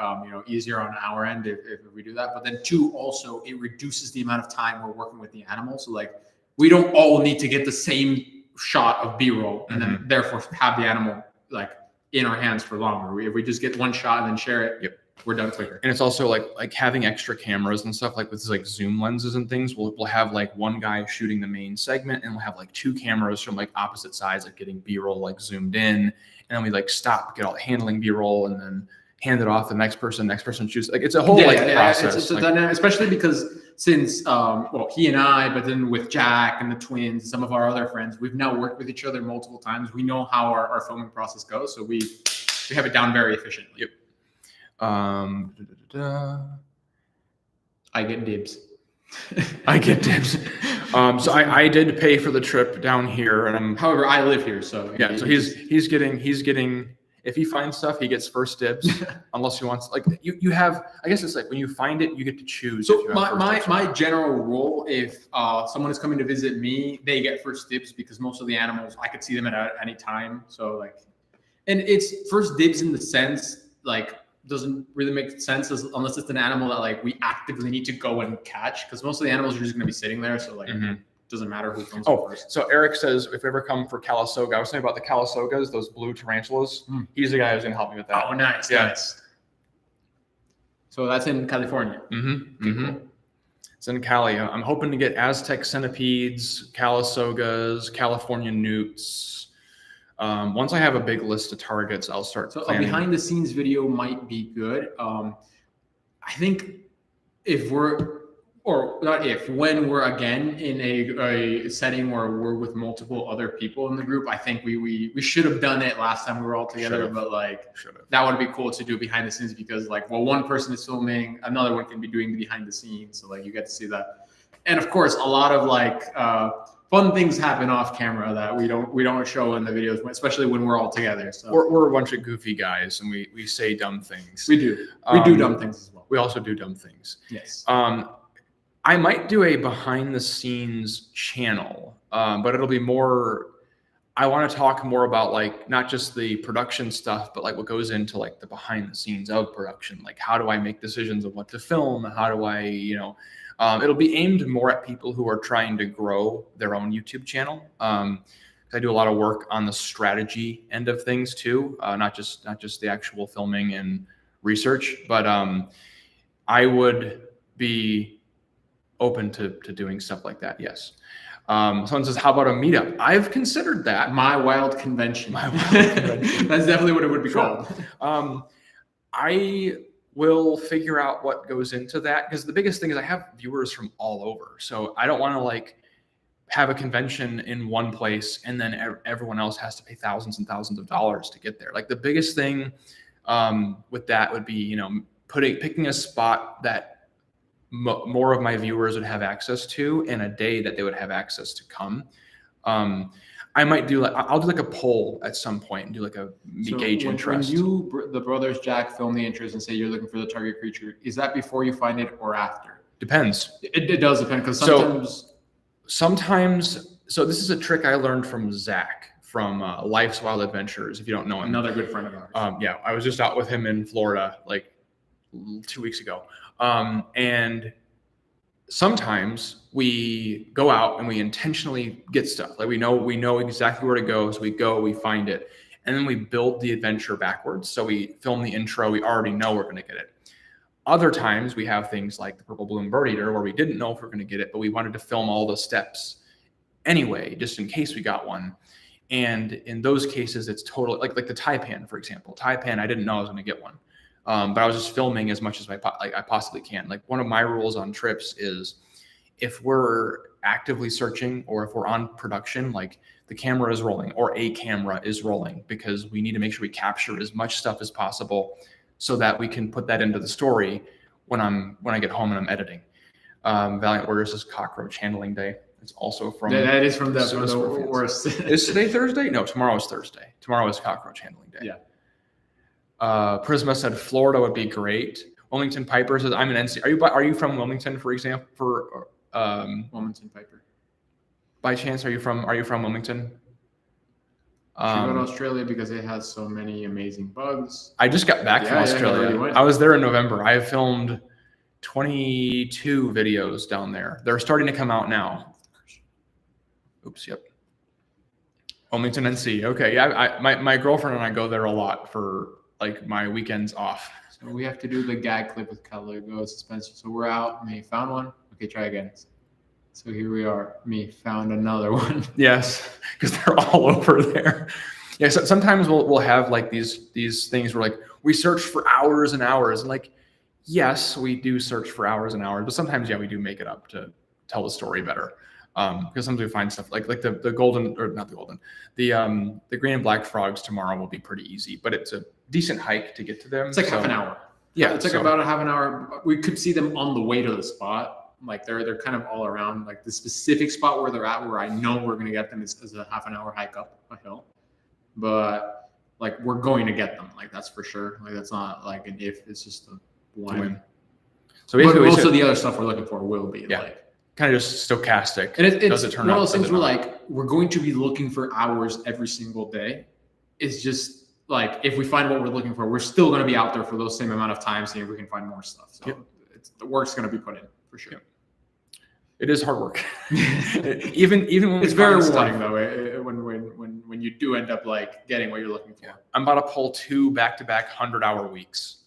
C: easier on our end if we do that. But then two, also it reduces the amount of time we're working with the animal. So like we don't all need to get the same shot of B-roll and then therefore have the animal like in our hands for longer. If we just get one shot and then share it, we're done quicker.
A: And it's also like having extra cameras and stuff, like with like zoom lenses and things, we'll have like one guy shooting the main segment and we'll have like two cameras from like opposite sides, like getting B-roll like zoomed in, and then we like stop, get all handling B-roll and then hand it off the next person shoots. Like it's a whole process.
C: It's a dynamic, especially because well, he and I, but then with Jack and the twins, some of our other friends, we've now worked with each other multiple times. We know how our filming process goes, so we have it down very efficiently.
A: Yep. Da, da, da, da.
C: I get dibs.
A: I get dibs. So I did pay for the trip down here, and I'm.
C: However, I live here, so
A: Yeah. So he's getting. If he finds stuff, he gets first dibs, unless he wants. Like you have. I guess it's like when you find it, you get to choose.
C: So
A: if you have first dibs.
C: my general rule, if someone is coming to visit me, they get first dibs because most of the animals I could see them at any time. So like, and it's first dibs in the sense like doesn't really make sense unless it's an animal that like we actively need to go and catch, because most of the animals are just going to be sitting there. So like.
A: Mhm.
C: Doesn't matter who comes first.
A: So Eric says if we ever come for Calistoga, I was saying about the Calistogas, those blue tarantulas. He's the guy who's going to help me with that.
C: Oh, nice,
A: Yeah.
C: nice. So that's in California.
A: It's in Cali. I'm hoping to get Aztec centipedes, Calistogas, California newts. Once I have a big list of targets, I'll start
C: So a
A: planning.
C: behind the scenes video might be good. I think when we're again in a setting where we're with multiple other people in the group, I think we should have done it last time we were all together.
A: Should've.
C: But like that would be cool to do behind the scenes, because like, well, one person is filming, another one can be doing the behind the scenes, so like you get to see that. And of course, a lot of like fun things happen off camera that we don't show in the videos, especially when we're all together. So
A: We're a bunch of goofy guys, and we say dumb things.
C: we do dumb things as well.
A: We also do dumb things.
C: Yes.
A: I might do a behind the scenes channel, but it'll be more. I want to talk more about like not just the production stuff, but like what goes into like the behind the scenes of production. Like how do I make decisions of what to film? How do I, it'll be aimed more at people who are trying to grow their own YouTube channel. I do a lot of work on the strategy end of things too, not just the actual filming and research, but I would be open to doing stuff like that. Yes. Someone says, how about a meetup? I've considered that.
C: My Wild Convention.
A: My Wild Convention.
C: That's definitely what it would be
A: Sure.
C: called.
A: I will figure out what goes into that, because the biggest thing is I have viewers from all over. So I don't want to like have a convention in one place and then everyone else has to pay thousands and thousands of dollars to get there. Like the biggest thing with that would be, picking a spot that more of my viewers would have access to, and a day that they would have access to come. I might do I'll do like a poll at some point and do like a gauge interest.
C: When you, the brothers Jack, film the interest and say you're looking for the target creature, is that before you find it or after?
A: Depends.
C: It does depend, because
A: sometimes. So this is a trick I learned from Zach from Life's Wild Adventures. If you don't know him,
C: another good friend of ours.
A: Yeah, I was just out with him in Florida like 2 weeks ago. And sometimes we go out and we intentionally get stuff. Like we know exactly where to go. So we go, we find it, and then we build the adventure backwards. So we film the intro. We already know we're going to get it. Other times we have things like the purple bloom bird eater where we didn't know if we're going to get it, but we wanted to film all the steps anyway, just in case we got one. And in those cases, it's totally like the taipan, for example. Taipan, I didn't know I was going to get one. But I was just filming as much as I possibly can. Like one of my rules on trips is if we're actively searching or if we're on production, like the camera is rolling or a camera is rolling, because we need to make sure we capture as much stuff as possible so that we can put that into the story when I get home and I'm editing. Valiant Warriors is cockroach handling day. It's also from
C: that is from the worst.
A: Is today Thursday? No, tomorrow is Thursday. Tomorrow is cockroach handling day.
C: Yeah.
A: Prisma said Florida would be great. Wilmington Piper says I'm an NC. Are you from Wilmington, for example?
C: Wilmington Piper.
A: By chance, are you from Wilmington?
C: Should go to Australia because it has so many amazing bugs.
A: I just got back from Australia. I was there in November. I have filmed 22 videos down there. They're starting to come out now. Oops. Yep. Wilmington, NC. Okay. Yeah. My girlfriend and I go there a lot for like my weekends off.
C: So we have to do the gag clip with Caligo suspension. So we're out. Me found one. Okay, try again. So here we are. Me found another one.
A: Yes, because they're all over there. Yeah. So sometimes we'll have like these things where like we search for hours and hours, and like yes, we do search for hours and hours, but sometimes, yeah, we do make it up to tell the story better. Because sometimes we find stuff like the golden, or not the golden, the green and black frogs tomorrow will be pretty easy, but it's a decent hike to get to them.
C: It's like half an hour.
A: Yeah,
C: it's like about a half an hour. We could see them on the way to the spot. Like they're kind of all around. Like the specific spot where they're at, where I know we're gonna get them, is a half an hour hike up a hill. But like we're going to get them. Like that's for sure. Like that's not like an if. It's just a when.
A: So
C: but most of the other stuff we're looking for will be like
A: kind of just stochastic.
C: And it's
A: does it turn
C: one of
A: up,
C: those things
A: does it
C: where
A: not?
C: like we're going to be looking for hours every single day. It's just like if we find what we're looking for, we're still going to be out there for those same amount of time, seeing if we can find more stuff. So the work's going to be put in for sure.
A: Yep. It is hard work. even when
C: it's very rewarding though. When you do end up like getting what you're looking for.
A: Yeah. I'm about to pull 2 back-to-back 100-hour weeks.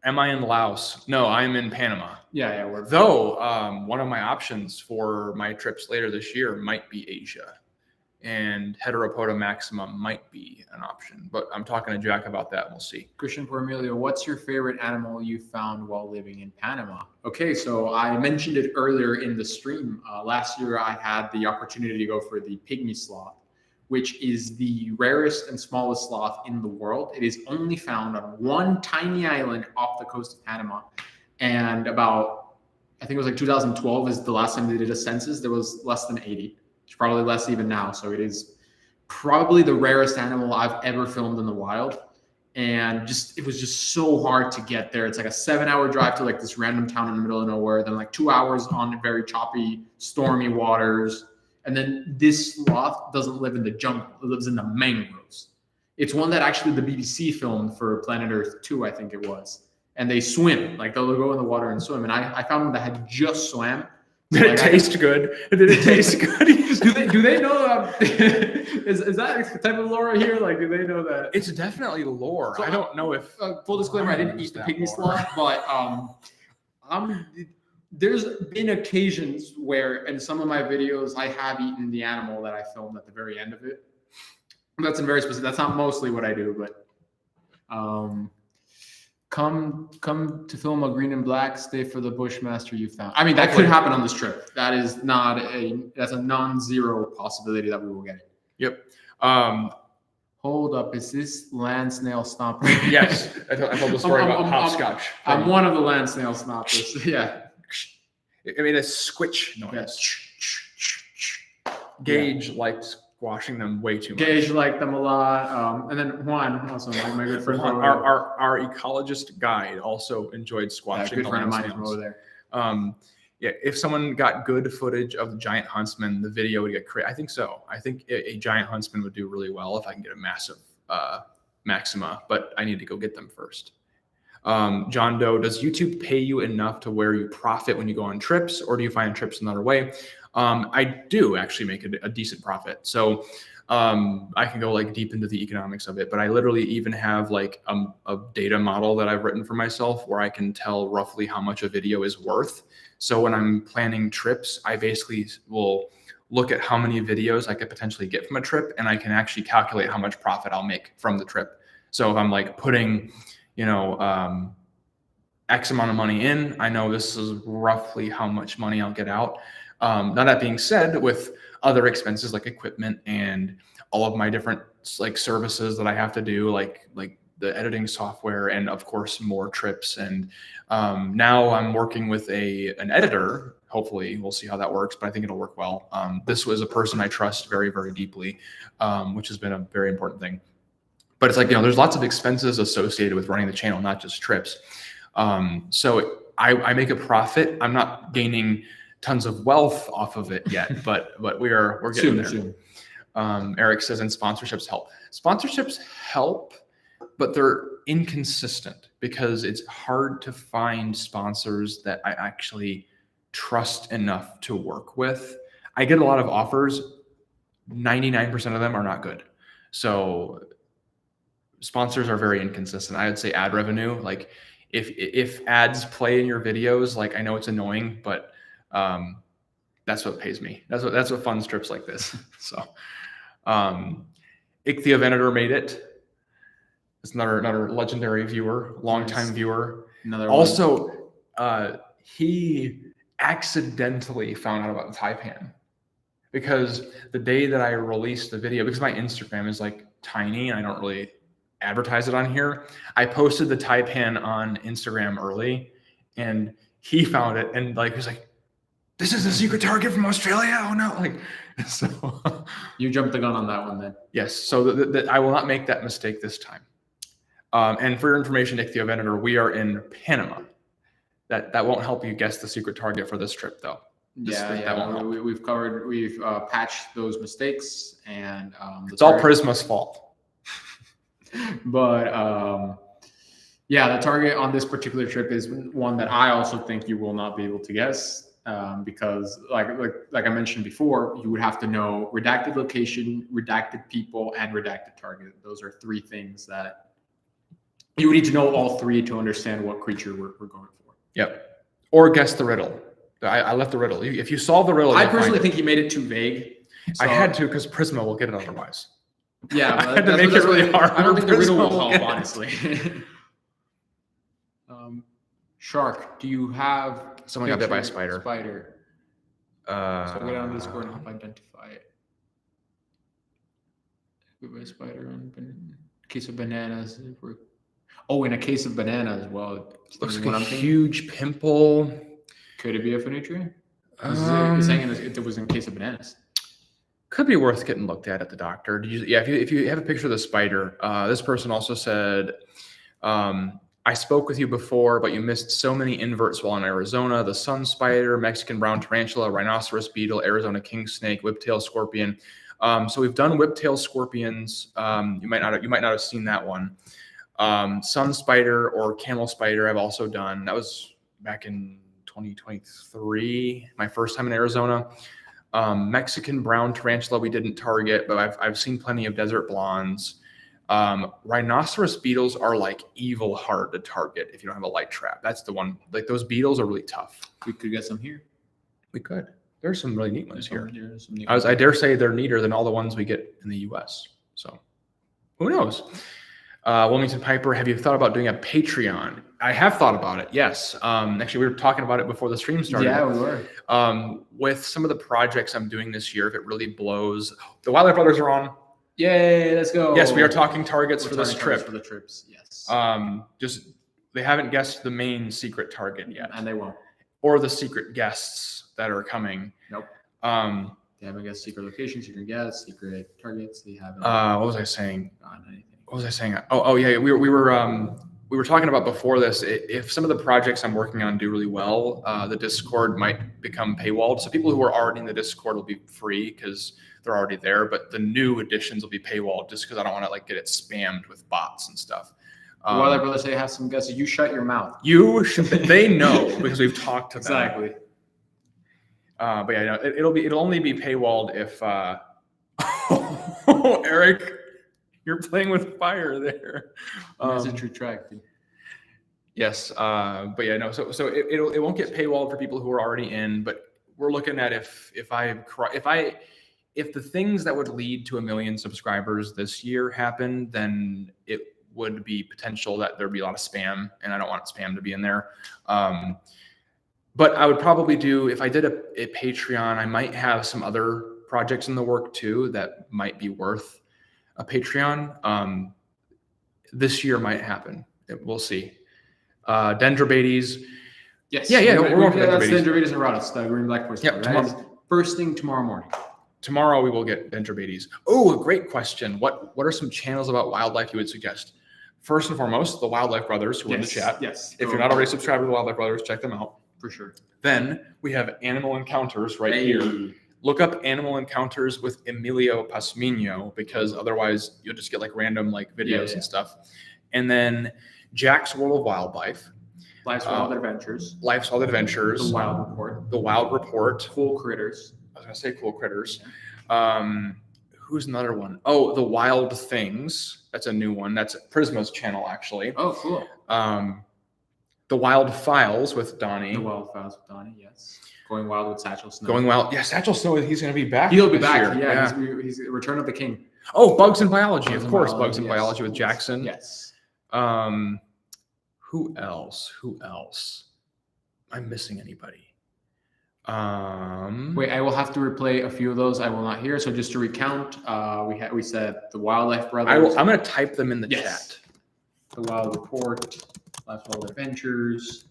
A: Am I in Laos? No, I'm in Panama.
C: Yeah. We're
A: Though one of my options for my trips later this year might be Asia, and Heteropoda maxima might be an option. But I'm talking to Jack about that. We'll see.
C: Christian Pormilio, what's your favorite animal you found while living in Panama? Okay, so I mentioned it earlier in the stream. Last year, I had the opportunity to go for the pygmy sloth, which is the rarest and smallest sloth in the world. It is only found on one tiny island off the coast of Panama. And about, I think it was like 2012 is the last time they did a census. There was less than 80. It's probably less even now. So it is probably the rarest animal I've ever filmed in the wild. And it was just so hard to get there. It's like a 7-hour drive to like this random town in the middle of nowhere. Then like 2 hours on very choppy, stormy waters. And then this sloth doesn't live in the jungle. It lives in the mangroves. It's one that actually the BBC filmed for Planet Earth 2, I think it was. And they swim. Like they'll go in the water and swim. And I found one that had just swam.
A: Did it taste good? Did it taste good?
C: do they know is that the type of lore here? Like, do they know that?
A: It's definitely lore. So I don't know if
C: full disclaimer, I didn't eat the pygmy sloth, but there's been occasions where in some of my videos I have eaten the animal that I filmed at the very end of it. That's very specific. That's not mostly what I do, but come to film a green and black, stay for the Bushmaster you found. I mean, that could happen on this trip. That's a non-zero possibility that we will get it.
A: Yep.
C: Hold up, is this land snail stomper?
A: Yes, I told the story about hopscotch.
C: I'm one of the land snail stompers. Yeah.
A: I mean, a squitch noise. Yeah. Gage liked squashing them way too much.
C: Gage liked them a lot. And then Juan, also my good friend.
A: Our ecologist guide also enjoyed squashing.
C: Good friend of mine from over there.
A: Yeah, if someone got good footage of the giant huntsman, the video would get I think so. I think a giant huntsman would do really well if I can get a massive maxima, but I need to go get them first. John Doe, does YouTube pay you enough to where you profit when you go on trips, or do you find trips another way? I do actually make a decent profit. So I can go like deep into the economics of it, but I literally even have like a data model that I've written for myself where I can tell roughly how much a video is worth. So when I'm planning trips, I basically will look at how many videos I could potentially get from a trip, and I can actually calculate how much profit I'll make from the trip. So if I'm like putting, X amount of money in, I know this is roughly how much money I'll get out. Now that being said, with other expenses like equipment and all of my different like services that I have to do, like the editing software, and of course more trips. And now I'm working with an editor. Hopefully we'll see how that works, but I think it'll work well. This was a person I trust very, very deeply, which has been a very important thing. But it's like, there's lots of expenses associated with running the channel, not just trips. So I make a profit. I'm not gaining tons of wealth off of it yet, but we're getting there. Soon. Eric says, and sponsorships help. Sponsorships help, but they're inconsistent because it's hard to find sponsors that I actually trust enough to work with. I get a lot of offers. 99% of them are not good. So sponsors are very inconsistent. I would say ad revenue, like if ads play in your videos, like I know it's annoying, but that's what pays me. That's what funds trips like this. So Ichthyovenator made it. It's another legendary viewer, longtime viewer.
C: Another one.
A: Also, he accidentally found out about the Taipan because the day that I released the video, because my Instagram is like tiny and I don't really advertise it on here, I posted the Taipan on Instagram early, and he found it and like he was like, "This is a secret target from Australia." Oh no! Like, so
C: You jumped the gun on that one then.
A: yes. So I will not make that mistake this time. And for your information, Ichthyovenator, we are in Panama. That won't help you guess the secret target for this trip, though. That won't help.
C: We've patched those mistakes, and
A: It's all Prisma's fault.
C: But yeah, the target on this particular trip is one that I also think you will not be able to guess, because like I mentioned before, you would have to know redacted location, redacted people, and redacted target. Those are three things that you would need to know all three to understand what creature we're going for.
A: Yep. Or guess the riddle. I left the riddle. If you solve the riddle,
C: I personally think you made it too vague.
A: I had to because Prisma will get it otherwise.
C: Yeah,
A: I had to make it really hard.
C: I don't think the riddle will
A: Prisma
C: help, honestly. Shark, do you have
A: Someone got bit by a
C: picture
A: spider.
C: Spider. So I'll go down to Discord and help identify it. Bit by a spider on case of bananas. Oh, in a case of banana as well.
A: Looks like a huge pimple.
C: Could it be a Phoenix? It's saying it was in case of bananas.
A: Could be worth getting looked at the doctor. If you have a picture of the spider, this person also said, I spoke with you before, but you missed so many inverts while in Arizona: the sun spider, Mexican brown tarantula, rhinoceros beetle, Arizona king snake, whiptail scorpion. So we've done whiptail scorpions. You might not have seen that one. Sun spider or camel spider I've also done. That was back in 2023, my first time in Arizona. Mexican brown tarantula we didn't target, but I've seen plenty of desert blondes. Rhinoceros beetles are like evil hard to target if you don't have a light trap. That's the one. Like those beetles are really tough.
C: We could get some here.
A: We could. There's some really neat ones here.
C: Neat
A: I dare say they're neater than all the ones we get in the U.S. So who knows? Wilmington Piper, have you thought about doing a Patreon? I have thought about it, yes. Actually, we were talking about it before the stream started.
C: Yeah, we were.
A: With some of the projects I'm doing this year, if it really blows, the Wildlife Brothers are on.
C: Yay, let's go.
A: Yes, we are talking targets for this trip.
C: For the trips, yes.
A: Just they haven't guessed the main secret target yet.
C: And they won't.
A: Or the secret guests that are coming.
C: Nope. They haven't guessed secret locations, secret guests, secret targets. They haven't.
A: What was I saying?
C: Anything.
A: What was I saying? Oh yeah, we were talking about before this. If some of the projects I'm working on do really well, the Discord might become paywalled. So people who are already in the Discord will be free because they're already there. But the new additions will be paywalled just because I don't want to like get it spammed with bots and stuff.
C: While their brothers say have some guesses, you shut your mouth.
A: You should. They know because we've talked to them.
C: Exactly.
A: But yeah, it'll only be paywalled if Eric, you're playing with fire there.
C: That's a true track, dude.
A: Yes, but yeah, no. So it won't get paywalled for people who are already in. But we're looking at if the things that would lead to 1 million subscribers this year happen, then it would be potential that there'd be a lot of spam, and I don't want spam to be in there. But I would probably do, if I did a Patreon, I might have some other projects in the work too that might be worth a Patreon. This year might happen. We'll see. Dendrobates.
C: Yes.
A: Yeah.
C: That's Dendrobates and Rhodos, the green black forest.
A: Yep.
C: First thing tomorrow morning.
A: Tomorrow we will get Dendrobates. Oh, a great question. What are some channels about wildlife you would suggest? First and foremost, the Wildlife Brothers who are in the chat.
C: Yes.
A: If you're not already subscribed to the Wildlife Brothers, check them out.
C: For sure.
A: Then we have Animal Encounters here. Look up Animal Encounters with Emilio Pasmino because otherwise you'll just get like random like videos and stuff. And then Jack's World of Wildlife.
C: Life's Wild Adventures.
A: Life's Wild Adventures.
C: The Wild Report.
A: The Wild Report.
C: Cool Critters.
A: I was going to say Cool Critters. Who's another one? Oh, The Wild Things. That's a new one. That's Prisma's channel, actually.
C: Oh, cool.
A: The Wild Files with Donnie.
C: The Wild Files with Donnie, yes. Going Wild with Satchel Snow.
A: Going Wild. Yeah, Satchel Snow, he's going to be back.
C: He'll be back.
A: Year.
C: Yeah. He's Return of the King.
A: Oh, Bugs and Biology. Of course, Bugs and Biology with Jackson.
C: Yes.
A: Who else? I'm missing anybody.
C: Wait, I will have to replay a few of those. I will not hear. So just to recount, we said the Wildlife Brothers.
A: I'm going to type them in the chat.
C: The Wild Report, Last Wild Adventures,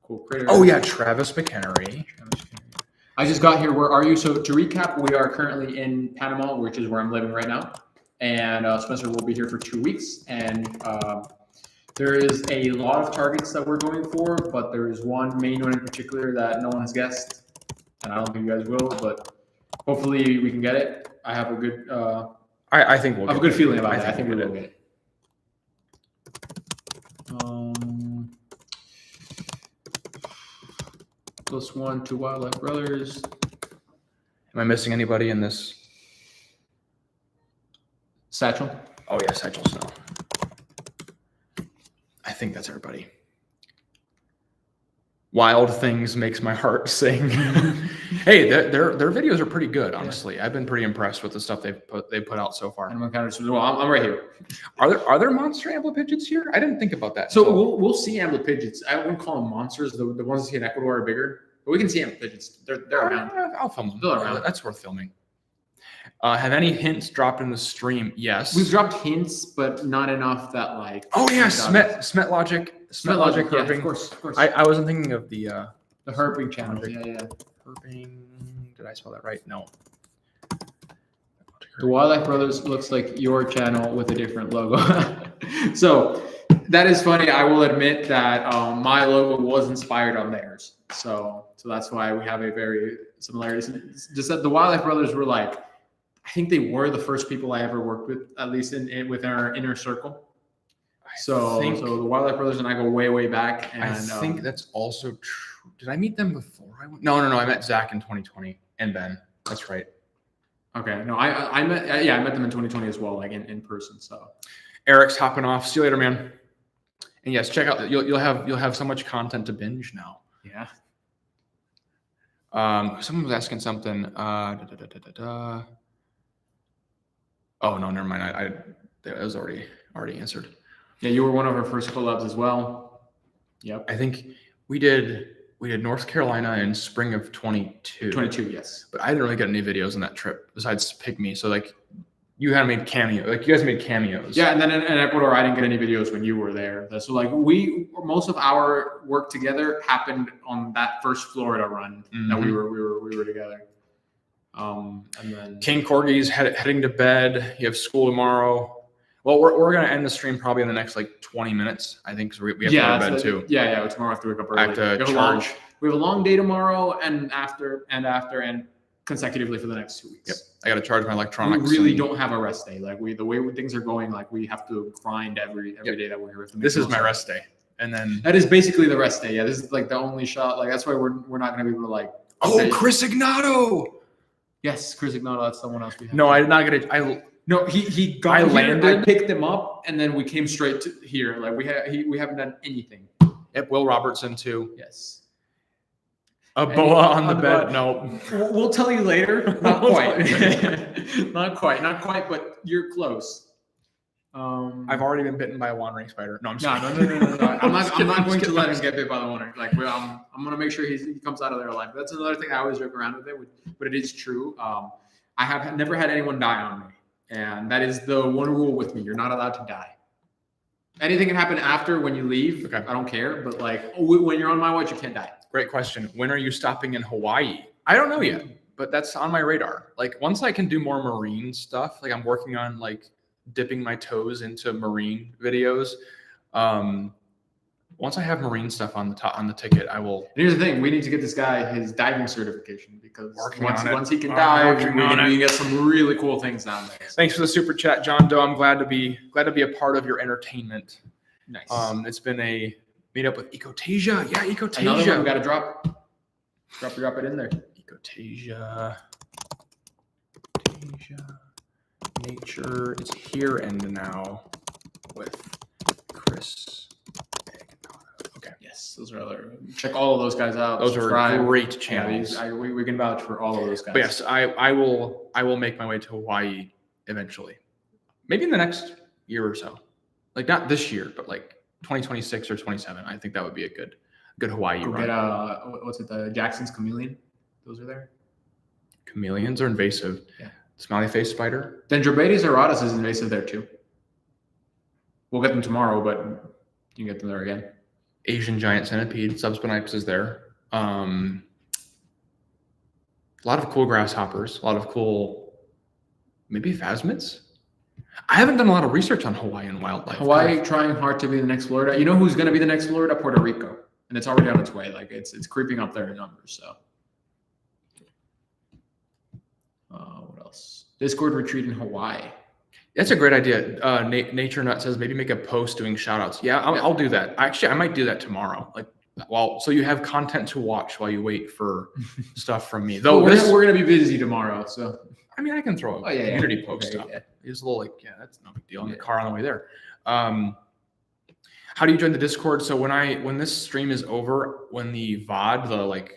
C: Cool Critters.
A: Oh yeah, Travis McHenry.
C: I just got here. Where are you? So to recap, we are currently in Panama, which is where I'm living right now. And Spencer will be here for 2 weeks. And there is a lot of targets that we're going for, but there is one main one in particular that no one has guessed. And I don't think you guys will, but hopefully we can get it. I have a good
A: I think we'll
C: I have a
A: get
C: good
A: it.
C: feeling about it. I think we will get it. +1 to Wildlife Brothers.
A: Am I missing anybody in this?
C: Satchel.
A: Oh yeah, Satchel Snow. I think that's everybody. Wild Things makes my heart sing. Hey, their videos are pretty good, honestly. Yeah. I've been pretty impressed with the stuff they put out so far.
C: And I'm kind of well, I'm right here.
A: Are there monster amblipidgets here? I didn't think about that.
C: So we'll see amblipidgets. I wouldn't call them monsters. The ones you see in Ecuador are bigger, but we can see amblipidgets. They're around.
A: I'll film them.
C: They're around.
A: That's worth filming. Have any hints dropped in the stream? Yes.
C: We've dropped hints, but not enough that like.
A: Oh yeah, Smet Logic.
C: Yeah,
A: herping.
C: of course.
A: I wasn't thinking of the
C: herping channel. Yeah.
A: Herping. Did I spell that right? No.
C: The Wildlife Brothers looks like your channel with a different logo. So that is funny. I will admit that my logo was inspired on theirs. So that's why we have a very similarities. Just that the Wildlife Brothers were like, I think they were the first people I ever worked with, at least within our inner circle. So the Wildlife Brothers and I go way back. And
A: I think that's also true. Did I meet them before I went? No. I met Zach in 2020 and Ben. That's right.
C: Okay. No, I met them in 2020 as well, like in person. So
A: Eric's hopping off. See you later, man. And yes, check out. You'll have so much content to binge now.
C: Yeah.
A: Someone was asking something. Oh no, never mind. That was already answered.
C: Yeah, you were one of our first collabs as well. Yep.
A: I think we did North Carolina in spring of 22.
C: 22, yes.
A: But I didn't really get any videos on that trip besides Pygmy. So like you had made cameo. Like you guys made cameos.
C: Yeah, and then in Ecuador, I didn't get any videos when you were there. So like most of our work together happened on that first Florida run that we were together. And then
A: King Corgi's heading to bed. You have school tomorrow. Well, we're gonna end the stream probably in the next like 20 minutes, I think, because we have to go to bed too.
C: Yeah. Tomorrow I have to wake up early.
A: I have to charge.
C: We have a long day tomorrow and after consecutively for the next 2 weeks.
A: Yep, I got to charge my electronics.
C: We really don't have a rest day. Like the way things are going, like we have to grind every day that we're here.
A: This is my rest day, and then
C: that is basically the rest day. Yeah, this is like the only shot. Like that's why we're not gonna be able to like.
A: Oh, Chris Ignato.
C: Yes, Chris Ignato. That's someone else we have.
A: No, I did not get it.
C: No, he got. I landed. I picked him up, and then we came straight to here. Like we haven't done anything.
A: Yep, Will Robertson too.
C: Yes.
A: A boa on the bed. No.
C: We'll tell you later. Not quite. Not quite, but you're close.
A: I've already been bitten by a wandering spider. No, I'm
C: sorry. No. I'm not going to let him get bit by the wandering. Like I'm going to make sure he comes out of there alive. That's another thing I always joke around with it, but it is true. I have never had anyone die on me. And that is the one rule with me. You're not allowed to die. Anything can happen after when you leave. Okay. I don't care. But like when you're on my watch, you can't die.
A: Great question. When are you stopping in Hawaii? I don't know yet, but that's on my radar. Like once I can do more marine stuff, like I'm working on like dipping my toes into marine videos. Once I have marine stuff on the ticket, I will.
C: And here's the thing: we need to get this guy his diving certification because once he can dive, we can get some really cool things down there.
A: Thanks for the super chat, John Doe. I'm glad to be a part of your entertainment.
C: Nice.
A: It's been a meetup with Ecotasia. Yeah, Ecotasia.
C: Another one we got to drop it in there.
A: Ecotasia. Nature. It's here and now with Chris. Okay.
C: Yes, those are other. Check all of those guys out.
A: Those are great channels.
C: Yeah, we can vouch for all of those guys.
A: But yes, I will make my way to Hawaii eventually. Maybe in the next year or so. Like not this year, but like 2026 or 27. I think that would be a good Hawaii
C: Go
A: run.
C: get what's it? The Jackson's chameleon. Those are there.
A: Chameleons are invasive.
C: Yeah.
A: Smiley face spider.
C: Dendrobates auratus is invasive there too. We'll get them tomorrow, but you can get them there again.
A: Asian giant centipede. Subspinipes is there. A lot of cool grasshoppers. A lot of cool, maybe phasmids. I haven't done a lot of research on Hawaiian wildlife.
C: Hawaii trying hard to be the next Florida. You know who's going to be the next Florida? Puerto Rico, and it's already on its way. Like it's creeping up there in numbers. So, what else? Discord retreat in Hawaii.
A: That's a great idea. Nature Nut says maybe make a post doing shout outs. Yeah, I'll do that. Actually, I might do that tomorrow. Like, well, so you have content to watch while you wait for stuff from me. Though
C: we're gonna be busy tomorrow, so
A: I mean, I can throw a community post up.
C: Yeah.
A: It's a little that's no big deal in the car on the way there. How do you join the Discord? So when this stream is over, when the VOD,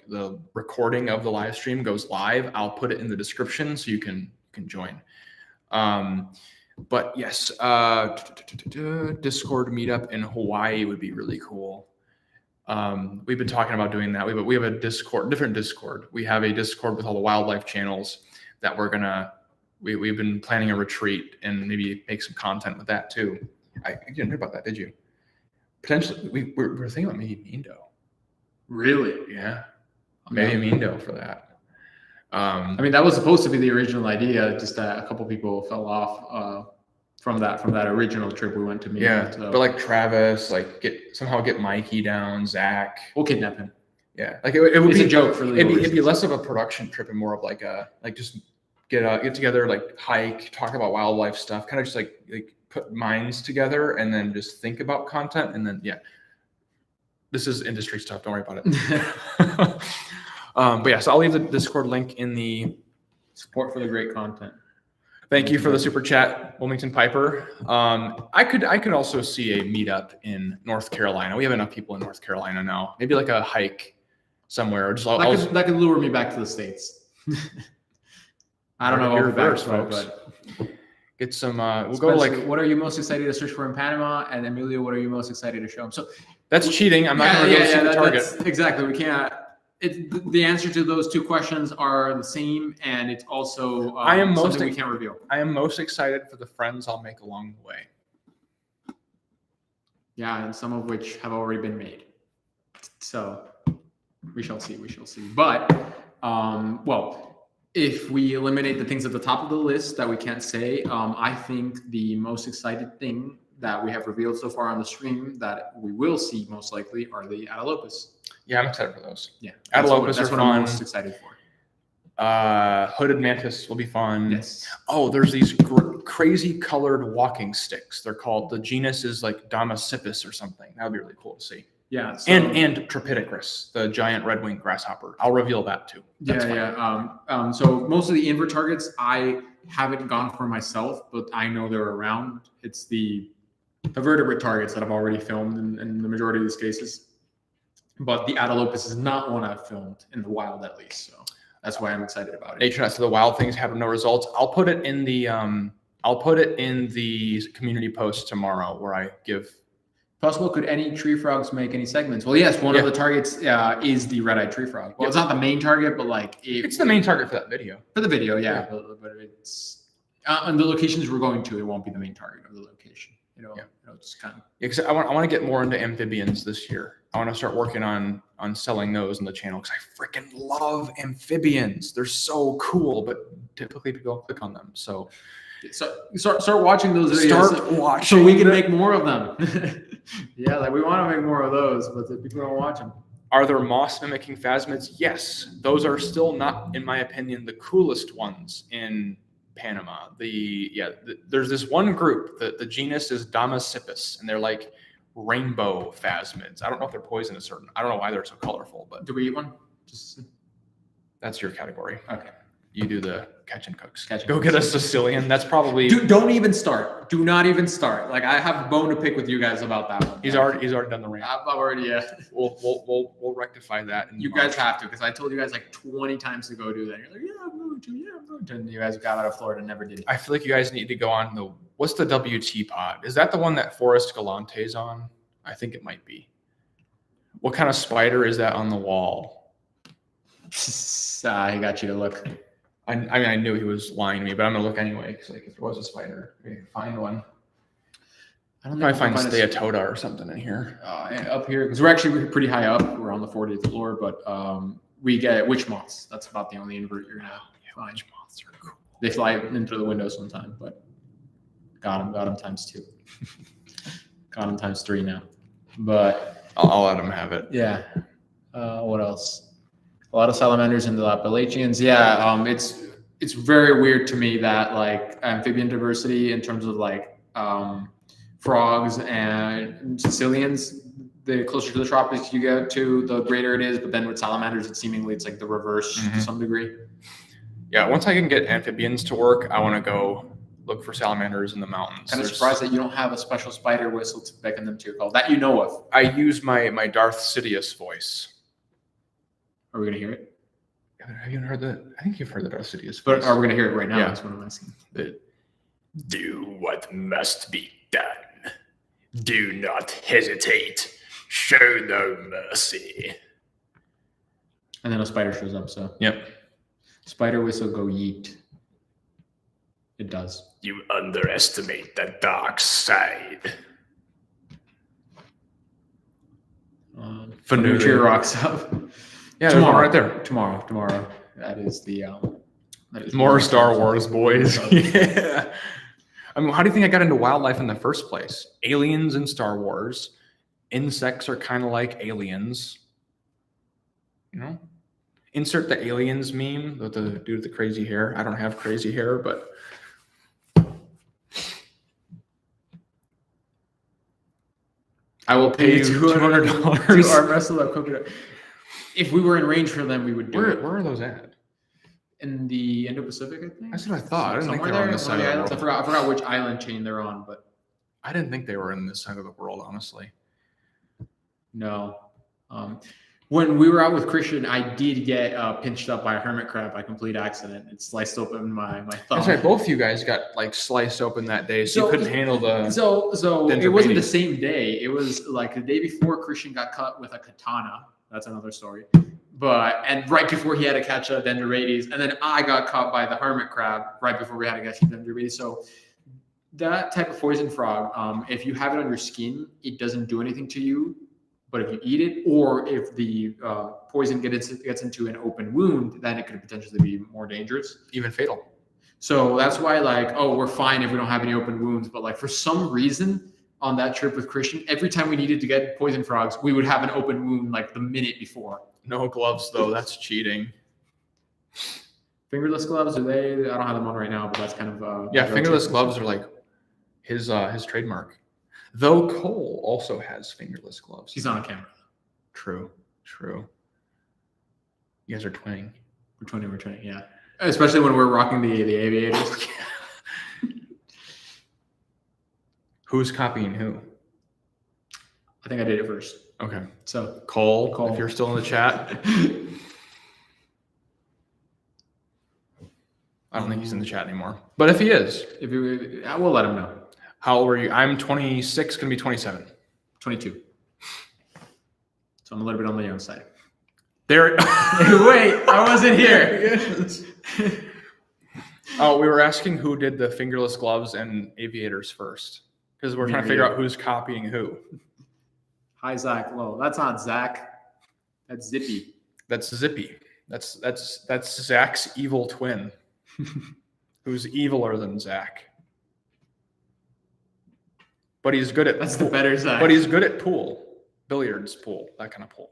A: the recording of the live stream goes live, I'll put it in the description so you can join. But yes, Discord meetup in Hawaii would be really cool. We've been talking about doing that. We have a different Discord. We have a Discord with all the wildlife channels that we've been planning a retreat and maybe make some content with that too. You didn't hear about that, did you? Potentially, we're thinking about maybe Mindo.
C: Really?
A: Yeah, maybe Mindo for that.
C: I mean, that was supposed to be the original idea. Just that a couple people fell off from that original trip we went to meet.
A: Yeah,
C: so.
A: but like Travis, somehow get Mikey down, Zach.
C: We'll kidnap him.
A: Yeah, like it would be
C: a joke for legal
A: it'd be less of a production trip and more of just get together, like hike, talk about wildlife stuff, kind of just like put minds together and then just think about content and then this is industry stuff. Don't worry about it. But yeah, so I'll leave the Discord link in the
C: support for the great content.
A: Thank you for the super chat, Wilmington Piper. I could also see a meetup in North Carolina. We have enough people in North Carolina now. Maybe like a hike somewhere. Or just
C: that could lure me back to the States. I don't know
A: Here
C: all the
A: first,
C: backstory,
A: folks.
C: but
A: Get some. We'll
C: Spencer,
A: go to
C: what are you most excited to search for in Panama? And Emilio, what are you most excited to show him? So
A: that's cheating. I'm not going to go see the target.
C: Exactly. We can't. The answer to those two questions are the same, and it's also something we can't reveal.
A: I am most excited for the friends I'll make along the way.
C: Yeah, and some of which have already been made. So we shall see. But if we eliminate the things at the top of the list that we can't say, I think the most excited thing that we have revealed so far on the stream that we will see most likely are the Atalopus.
A: Yeah, I'm excited for those.
C: Yeah,
A: Atalopus
C: that's
A: are
C: what
A: fun.
C: I'm most excited for.
A: Hooded mantis will be fun.
C: Yes.
A: Oh, there's these crazy colored walking sticks. They're called, the genus is like Damasippus or something. That would be really cool to see.
C: Yeah. So,
A: and Tripithecus, the giant red-winged grasshopper. I'll reveal that too. That's fun.
C: So most of the invert targets I haven't gone for myself, but I know they're around. It's the vertebrate targets that I've already filmed in the majority of these cases. But the Atalopus is not one I've filmed in the wild, at least. So that's why I'm excited about it.
A: Nature Nuts to the wild things have no results. I'll put it in the community post tomorrow where I give.
C: Possible, could any tree frogs make any segments? Well, yes, one of the targets is the red-eyed tree frog. Well, it's not the main target, but
A: it's the main target for that video.
C: For the video, yeah. But it's on the locations we're going to, it won't be the main target of the location. It's kind of.
A: Yeah, because I want to get more into amphibians this year. I want to start working on selling those in the channel because I freaking love amphibians. They're so cool, but typically people don't click on them. So
C: start watching those videos.
A: Start watching
C: so we can make more of them. Yeah, like we want to make more of those, but the people don't watch them.
A: Are there moss mimicking phasmids? Yes, those are still not, in my opinion, the coolest ones in Panama. There's this one group. The genus is Damasippus, and they're like rainbow phasmids. I don't know if they're poisonous or I don't know why they're so colorful, but
C: do we eat one?
A: That's your category.
C: Okay.
A: You do the catch and cooks. Go get a Sicilian. That's probably.
C: Don't even start. Do not even start. Like I have a bone to pick with you guys about that one.
A: He's already done the rant.
C: I've already. Yeah.
A: We'll rectify that.
C: You guys have to, because I told you guys like 20 times to go do that. You're like, yeah, I'm going to. And you guys got out of Florida and never did it.
A: I feel like you guys need to go on what's the WT pod? Is that the one that Forrest Galante's on? I think it might be. What kind of spider is that on the wall?
C: I got you to look.
A: I mean, I knew he was lying to me, but I'm gonna look anyway. Because like, if there was a spider, we can find one.
C: I don't
A: Probably
C: think
A: find
C: I can
A: Steatoda or something in here.
C: up here because we're actually pretty high up. We're on the 40th floor, but we get witch moths. That's about the only invert you're gonna find.
A: Witch moths are cool.
C: They fly into the window sometime, but got him times 2. Got him times 3 now. But
A: I'll let him have it.
C: yeah. What else? A lot of salamanders in the Appalachians. Yeah. It's very weird to me that like amphibian diversity in terms of like frogs and Sicilians, the closer to the tropics you get to, the greater it is. But then with salamanders, it's like the reverse to some degree.
A: Yeah, once I can get amphibians to work, I want to go look for salamanders in the mountains.
C: Kind of surprised that you don't have a special spider whistle to beckon them to your call that you know of.
A: I use my Darth Sidious voice.
C: Are we gonna hear it?
A: Have you heard that? I think you've heard the Darth Sidious voice.
C: But are we gonna hear it right now?
A: Yeah.
C: That's what I'm asking.
D: Do what must be done. Do not hesitate. Show no mercy.
C: And then a spider shows up. So
A: Yep.
C: spider whistle go yeet. It does.
D: You underestimate the dark side.
C: Venucci rocks up.
A: Yeah, there's one right there.
C: Tomorrow. That is the that is
A: More Star Wars, boys. Yeah. I mean, how do you think I got into wildlife in the first place? Aliens in Star Wars. Insects are kind of like aliens. You know? Insert the aliens meme with the dude with the crazy hair. I don't have crazy hair, but I will pay you $200
C: to arm wrestle that coconut. If we were in range for them, we would do it.
A: Where are those at?
C: In the Indo-Pacific, I think.
A: That's what I thought. I didn't think they
C: Somewhere
A: were on
C: there,
A: this
C: one
A: side
C: of the
A: of the
C: islands.
A: world.
C: I forgot which island chain they're on, but
A: I didn't think they were in this side of the world, honestly.
C: no. When we were out with Christian, I did get pinched up by a hermit crab by complete accident. It sliced open my thumb.
A: That's right. Both of you guys got like sliced open that day, so you couldn't handle the.
C: So
A: Endangered
C: it wasn't
A: baby.
C: the same day. It was like the day before Christian got cut with a katana. That's another story. And right before he had to catch a dendrobates, and then I got caught by the hermit crab right before we had to catch a dendrobates. So that type of poison frog, if you have it on your skin, it doesn't do anything to you. But if you eat it, or if the poison gets into an open wound, then it could potentially be more dangerous,
A: Even fatal.
C: So that's why, like, we're fine if we don't have any open wounds. But like, for some reason, on that trip with Christian, every time we needed to get poison frogs, we would have an open wound like the minute before.
A: No gloves though. That's cheating.
C: Fingerless gloves, are they? I don't have them on right now, but that's kind of
A: Yeah, fingerless gloves are like his trademark. Though Cole also has fingerless gloves.
C: He's on a camera.
A: True. You guys are twinning.
C: We're 20, yeah. Especially when we're rocking the aviators.
A: Who's copying who?
C: I think I did it first.
A: Okay.
C: So
A: Cole,
C: Cole.
A: if you're still in the chat. I don't think he's in the chat anymore. But if he is,
C: I will let him know.
A: how old are you? I'm 26, gonna be 27.
C: 22. So I'm a little bit on the young side.
A: There.
C: Wait, I wasn't here.
A: Oh, we were asking who did the fingerless gloves and aviators first, because we're trying to figure out who's copying who.
C: Hi, Zach. Well, that's not Zach. That's Zippy.
A: That's Zippy. That's Zach's evil twin, who's eviler than Zach. But he's good at
C: That's the better Zach.
A: But he's good at pool, billiards, pool, that kind of pool.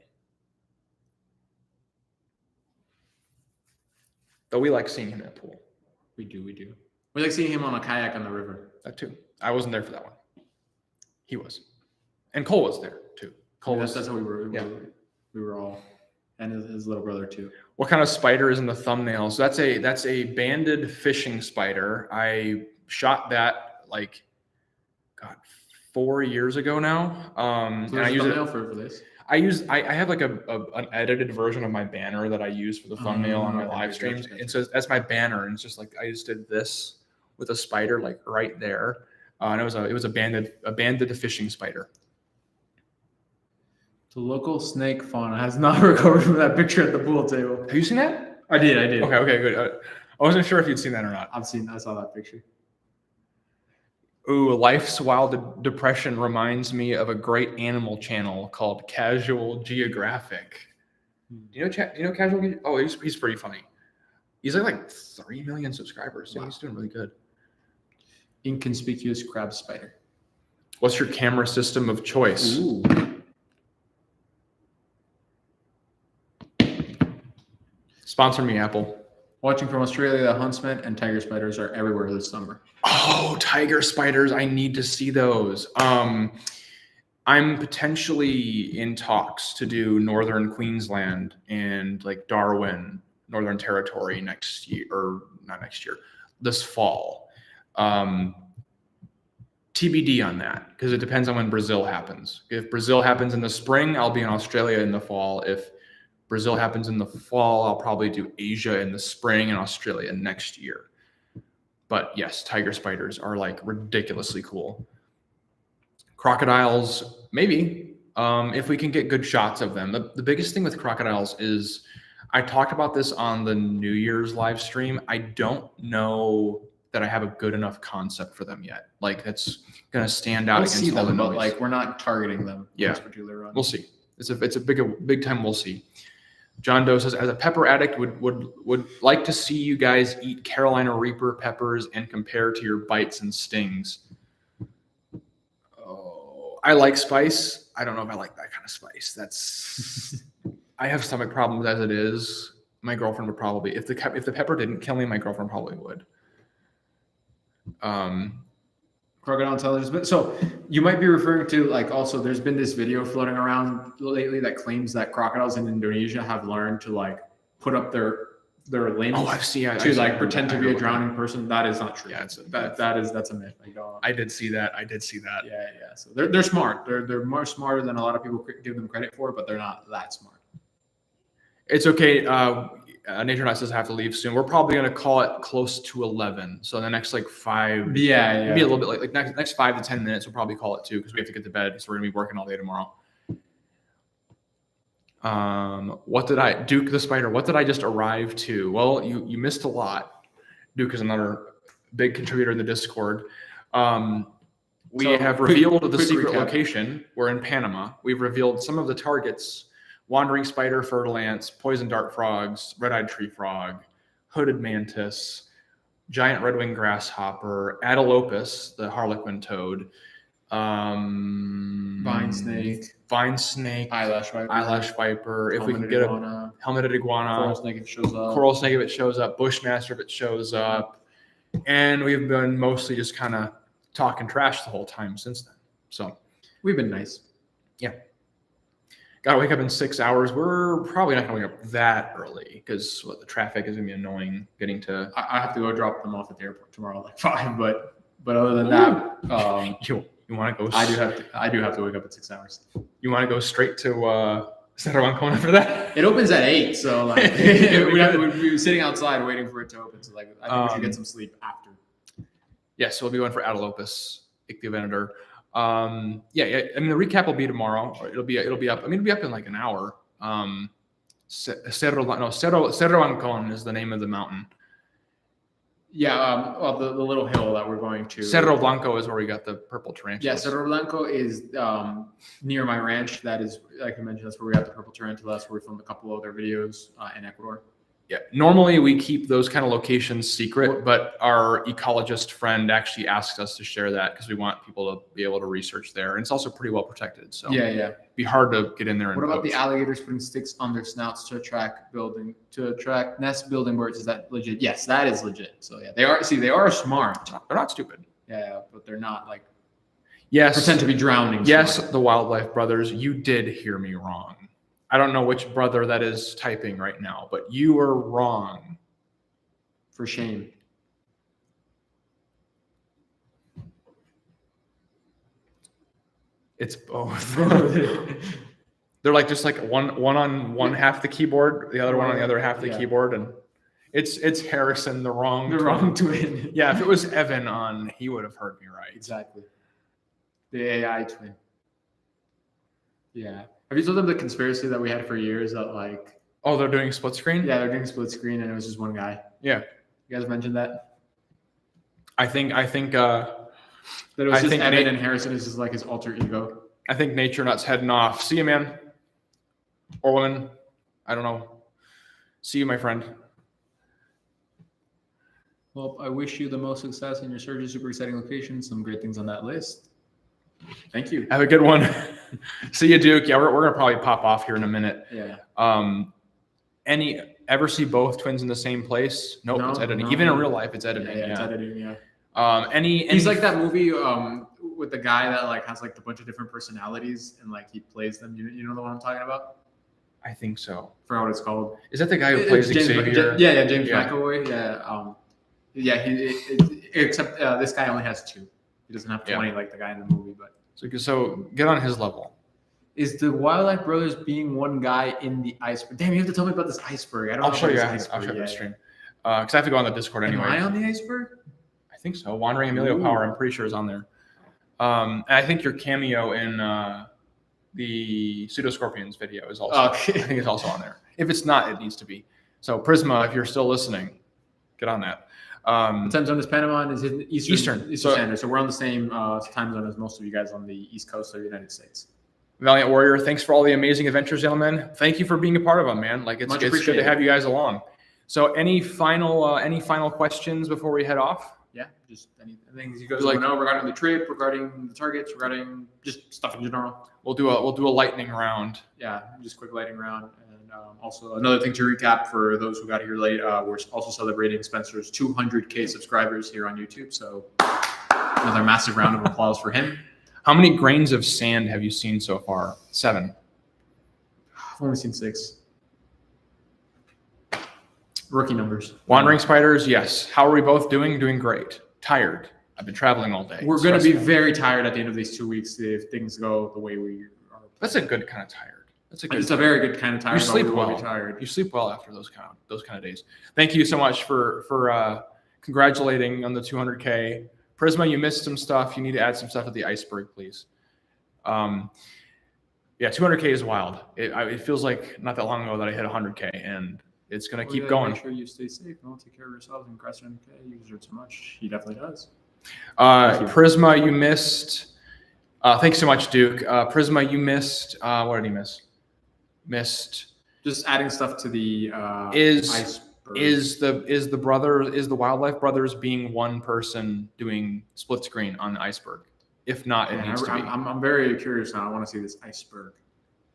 A: Though we like seeing him at pool.
C: We do. We like seeing him on a kayak on the river.
A: That too. I wasn't there for that one. He was, and Cole was there too. Cole was.
C: That's how we were.
A: Yeah.
C: We were all, and his little brother too.
A: What kind of spider is in the thumbnail? So that's a banded fishing spider. I shot that like, God, 4 years ago now.
C: So
A: And I use it
C: for this.
A: I have like an edited version of my banner that I use for the thumbnail on my
C: okay,
A: live streams.
C: gotcha.
A: And so that's my banner, and it's just like I just did this with a spider like right there, and it was a banded fishing spider.
C: The local snake fauna has not recovered from that picture at the pool table.
A: Have you seen that?
C: I did.
A: Okay, good. I wasn't sure if you'd seen that or not.
C: I saw that picture.
A: Ooh, Life's Wild Depression reminds me of a great animal channel called Casual Geographic. You know Casual? Oh, he's pretty funny. He's like 3 million subscribers. So
C: Wow.
A: He's doing really good.
C: Inconspicuous crab spider.
A: What's your camera system of choice?
C: Ooh.
A: Sponsor me, Apple.
C: Watching from Australia, the huntsman and tiger spiders are everywhere this summer.
A: Oh, tiger spiders. I need to see those. I'm potentially in talks to do Northern Queensland and like Darwin, Northern Territory next year, or not next year, this fall. TBD on that, because it depends on when Brazil happens. If Brazil happens in the spring, I'll be in Australia in the fall. If Brazil happens in the fall, I'll probably do Asia in the spring and Australia next year. But yes, tiger spiders are like ridiculously cool. Crocodiles, maybe, if we can get good shots of them. The biggest thing with crocodiles is, I talked about this on the New Year's live stream. I don't know that I have a good enough concept for them yet. Like, that's going to stand out
C: We'll
A: against
C: see
A: all the
C: them, but
A: noise.
C: like we're not targeting them.
A: Yeah.
C: This particular run.
A: We'll see. It's a big time. We'll see. John Doe says, as a pepper addict, would like to see you guys eat Carolina Reaper peppers and compare to your bites and stings. Oh, I like spice. I don't know if I like that kind of spice. That's I have stomach problems as it is. My girlfriend would probably, if the pepper didn't kill me, my girlfriend probably would.
C: Crocodile intelligence. But so you might be referring to, like, also there's been this video floating around lately that claims that crocodiles in Indonesia have learned to like put up their limbs
A: Oh, I've seen.
C: to like pretend to be a drowning person. That is not true.
A: Yeah,
C: that's a myth. Like,
A: I did see that.
C: yeah. So they're smart. They're more smarter than a lot of people give them credit for, but they're not that smart.
A: It's okay. Nature Nut says I have to leave soon. We're probably going to call it close to 11. So the next like 5,
C: Yeah.
A: maybe a little bit like next 5 to 10 minutes, we'll probably call it 2 because we have to get to bed. So we're going to be working all day tomorrow. Duke the Spider, what did I just arrive to? Well, you missed a lot. Duke is another big contributor in the Discord. We have revealed the secret location. We're in Panama. We've revealed some of the targets: wandering spider, fertile ants, poison dart frogs, red-eyed tree frog, hooded mantis, giant red-winged grasshopper, Adelopus, the harlequin toad,
C: Vine snake, eyelash viper.
A: If we can get a helmeted iguana,
C: coral snake if it shows up,
A: bushmaster if it shows up, and we've been mostly just kind of talking trash the whole time since then. So
C: we've been nice.
A: Yeah. Got to wake up in 6 hours. We're probably not going to wake up that early because the traffic is going to be annoying getting to.
C: I have to go drop them off at the airport tomorrow, like 5. But other than that,
A: you want to go?
C: I do have to wake up at 6 hours.
A: You want to go straight to Center Ancona for that?
C: It opens at 8, so like we'd be sitting outside waiting for it to open. So like I think we should get some sleep after.
A: Yeah, so we'll be going for Adelopus, Ichthyovenator. Yeah. I mean, the recap will be tomorrow. Or it'll be up. I mean, it'll be up in like an hour. Cerro Ancon is the name of the mountain.
C: Yeah. The little hill that we're going to.
A: Cerro Blanco is where we got the purple tarantulas.
C: Yeah, Cerro Blanco is near my ranch. That is, like I mentioned, that's where we got the purple tarantula. That's where we filmed a couple other videos in Ecuador.
A: Yeah, normally we keep those kind of locations secret, but our ecologist friend actually asked us to share that because we want people to be able to research there. And it's also pretty well protected. So
C: yeah.
A: It'd be hard to get in there.
C: What about the alligators putting sticks on their snouts to attract nest building birds? Is that legit? Yes, that is legit. So yeah, they are smart.
A: They're not stupid.
C: Yeah, but they're not like
A: pretend
C: to be drowning.
A: Yes,
C: smart.
A: The Wildlife Brothers, you did hear me wrong. I don't know which brother that is typing right now, but you were wrong.
C: For shame.
A: It's both. They're like just like one on one half the keyboard, the other one on the other half of the keyboard, and it's Harrison, the wrong
C: twin.
A: Yeah, if it was Evan on, he would have heard me right.
C: Exactly. The AI twin. Yeah. Have you told them the conspiracy that we had for years that like,
A: Oh, they're doing split screen?
C: yeah, they're doing split screen and it was just one guy?
A: Yeah.
C: You guys mentioned that?
A: I think
C: That it was
A: I
C: just
A: think
C: Evan
A: Nate-
C: and Harrison is just like his alter ego.
A: Nature Nut's heading off. See you, man. Or woman. I don't know. See you, my friend.
C: Well, I wish you the most success in your search of super exciting locations. Some great things on that list. Thank you.
A: Have a good one. See you, Duke. Yeah, we're gonna probably pop off here in a minute.
C: Yeah.
A: Ever see both twins in the same place? Nope,
C: No,
A: it's editing.
C: no.
A: Even in real life, it's editing.
C: Yeah,
A: Yeah.
C: it's editing, yeah.
A: He's
C: He's like that movie with the guy that like has like a bunch of different personalities and like he plays them. You know the one I'm talking about?
A: I think so.
C: I forgot what it's called.
A: Is that the guy who plays
C: James,
A: Xavier?
C: James
A: Yeah.
C: McAvoy. Yeah. Except this guy only has 2. He doesn't have 20 like the guy in the movie. But
A: So get on his level.
C: is the Wildlife Brothers being one guy in the iceberg? Damn, you have to tell me about this iceberg. I don't
A: I'll
C: know
A: show
C: about
A: you.
C: this
A: I'll show you
C: yet.
A: the stream. Because I have to go on the Discord
C: Am
A: anyway.
C: I on the iceberg?
A: I think so. Wandering Emilio
C: Ooh.
A: Power, I'm pretty sure is on there. And I think your cameo in the Pseudo Scorpions video is also.
C: Okay.
A: I think it's also on there. If it's not, it needs to be. So Prisma, if you're still listening, get on that.
C: What time zone is Panama and is it Eastern
A: So-
C: Standard? So we're on the same time zone as most of you guys on the East Coast of the United States.
A: Valiant Warrior, thanks for all the amazing adventures, gentlemen. Thank you for being a part of them, man. Like it's
C: Much
A: good to
C: appreciated.
A: have you guys along. So any final questions before we head off?
C: Yeah, just anything you guys
A: Like-
C: want to know regarding the trip, regarding the targets, regarding just stuff in general.
A: We'll do a lightning round.
C: Yeah, just quick lighting round. And also another thing to recap for those who got here late, we're also celebrating Spencer's 200K subscribers here on YouTube. So another massive round of applause for him.
A: How many grains of sand have you seen so far? 7.
C: I've only seen 6. Rookie numbers.
A: Wandering spiders, yes. How are we both doing? Doing great. Tired. I've been traveling all day.
C: We're going to be
A: Stressful.
C: very tired at the end of these 2 weeks if things go the way we are.
A: That's a good kind of tired. That's a good.
C: It's a very good kind of tired.
A: You
C: but
A: sleep
C: we will be
A: well.
C: tired.
A: You sleep well after those kind of days. Thank you so much for congratulating on the 200K. Prisma, you missed some stuff. You need to add some stuff at the iceberg, please. Yeah, 200K is wild. It feels like not that long ago that I hit 100K, and it's gonna keep going.
C: Make sure you stay safe. Don't take care of yourselves and Christ on K. You deserve so much. He definitely does. Thank you.
A: Prisma, you missed. Thanks so much, Duke. Prisma, you missed. What did he miss? Missed.
C: Just adding stuff to the
A: Is
C: iceberg.
A: is the Wildlife Brothers being one person doing split screen on the iceberg? If not, it
C: Yeah,
A: needs to be.
C: I'm very curious now. I want to see this iceberg.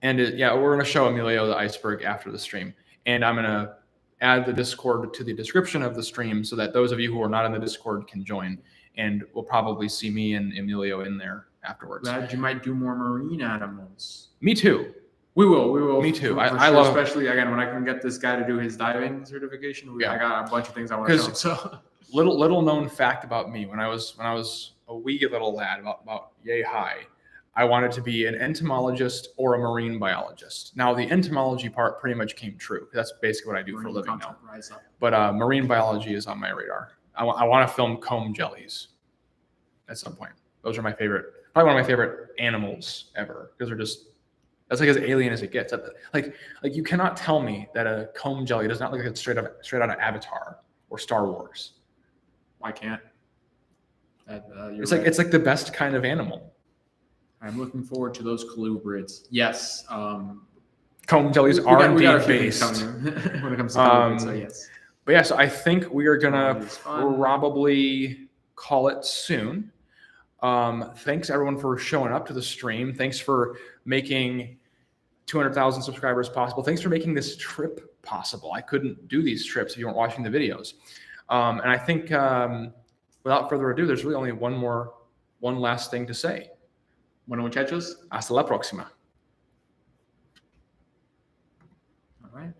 A: And we're gonna show Emilio the iceberg after the stream, and I'm gonna add the Discord to the description of the stream so that those of you who are not in the Discord can join, and we'll probably see me and Emilio in there afterwards.
C: Glad you might do more marine animals.
A: Me too.
C: We will.
A: Me too.
C: For
A: I
C: sure,
A: love-
C: especially again when I can get this guy to do his diving certification.
A: Yeah.
C: I got a bunch of things I want to show him.
A: 'Cause-
C: So
A: Little known fact about me: when I was a wee little lad, about yay high, I wanted to be an entomologist or a marine biologist. Now the entomology part pretty much came true. That's basically what I do for a
C: marine
A: living
C: content,
A: now.
C: rise up.
A: But marine biology is on my radar. I want to film comb jellies at some point. Those are my favorite, probably one of my favorite animals ever, because they're just, that's like as alien as it gets. Like you cannot tell me that a comb jelly does not look like it's straight out of Avatar or Star Wars.
C: I can't.
A: It's like the best kind of animal.
C: I'm looking forward to those colubrids. Yes.
A: Comb jellies
C: we
A: are
C: got
A: indeed
C: a few things
A: based.
C: coming when it comes to colubrids. So yes.
A: But yeah, so I think we are gonna
C: It's fun.
A: probably call it soon. Thanks everyone for showing up to the stream. Thanks for making 200,000 subscribers possible. Thanks for making this trip possible. I couldn't do these trips if you weren't watching the videos. And I think without further ado, there's really only one last thing to say.
C: Bueno, muchachos.
A: Hasta la próxima.
C: All right.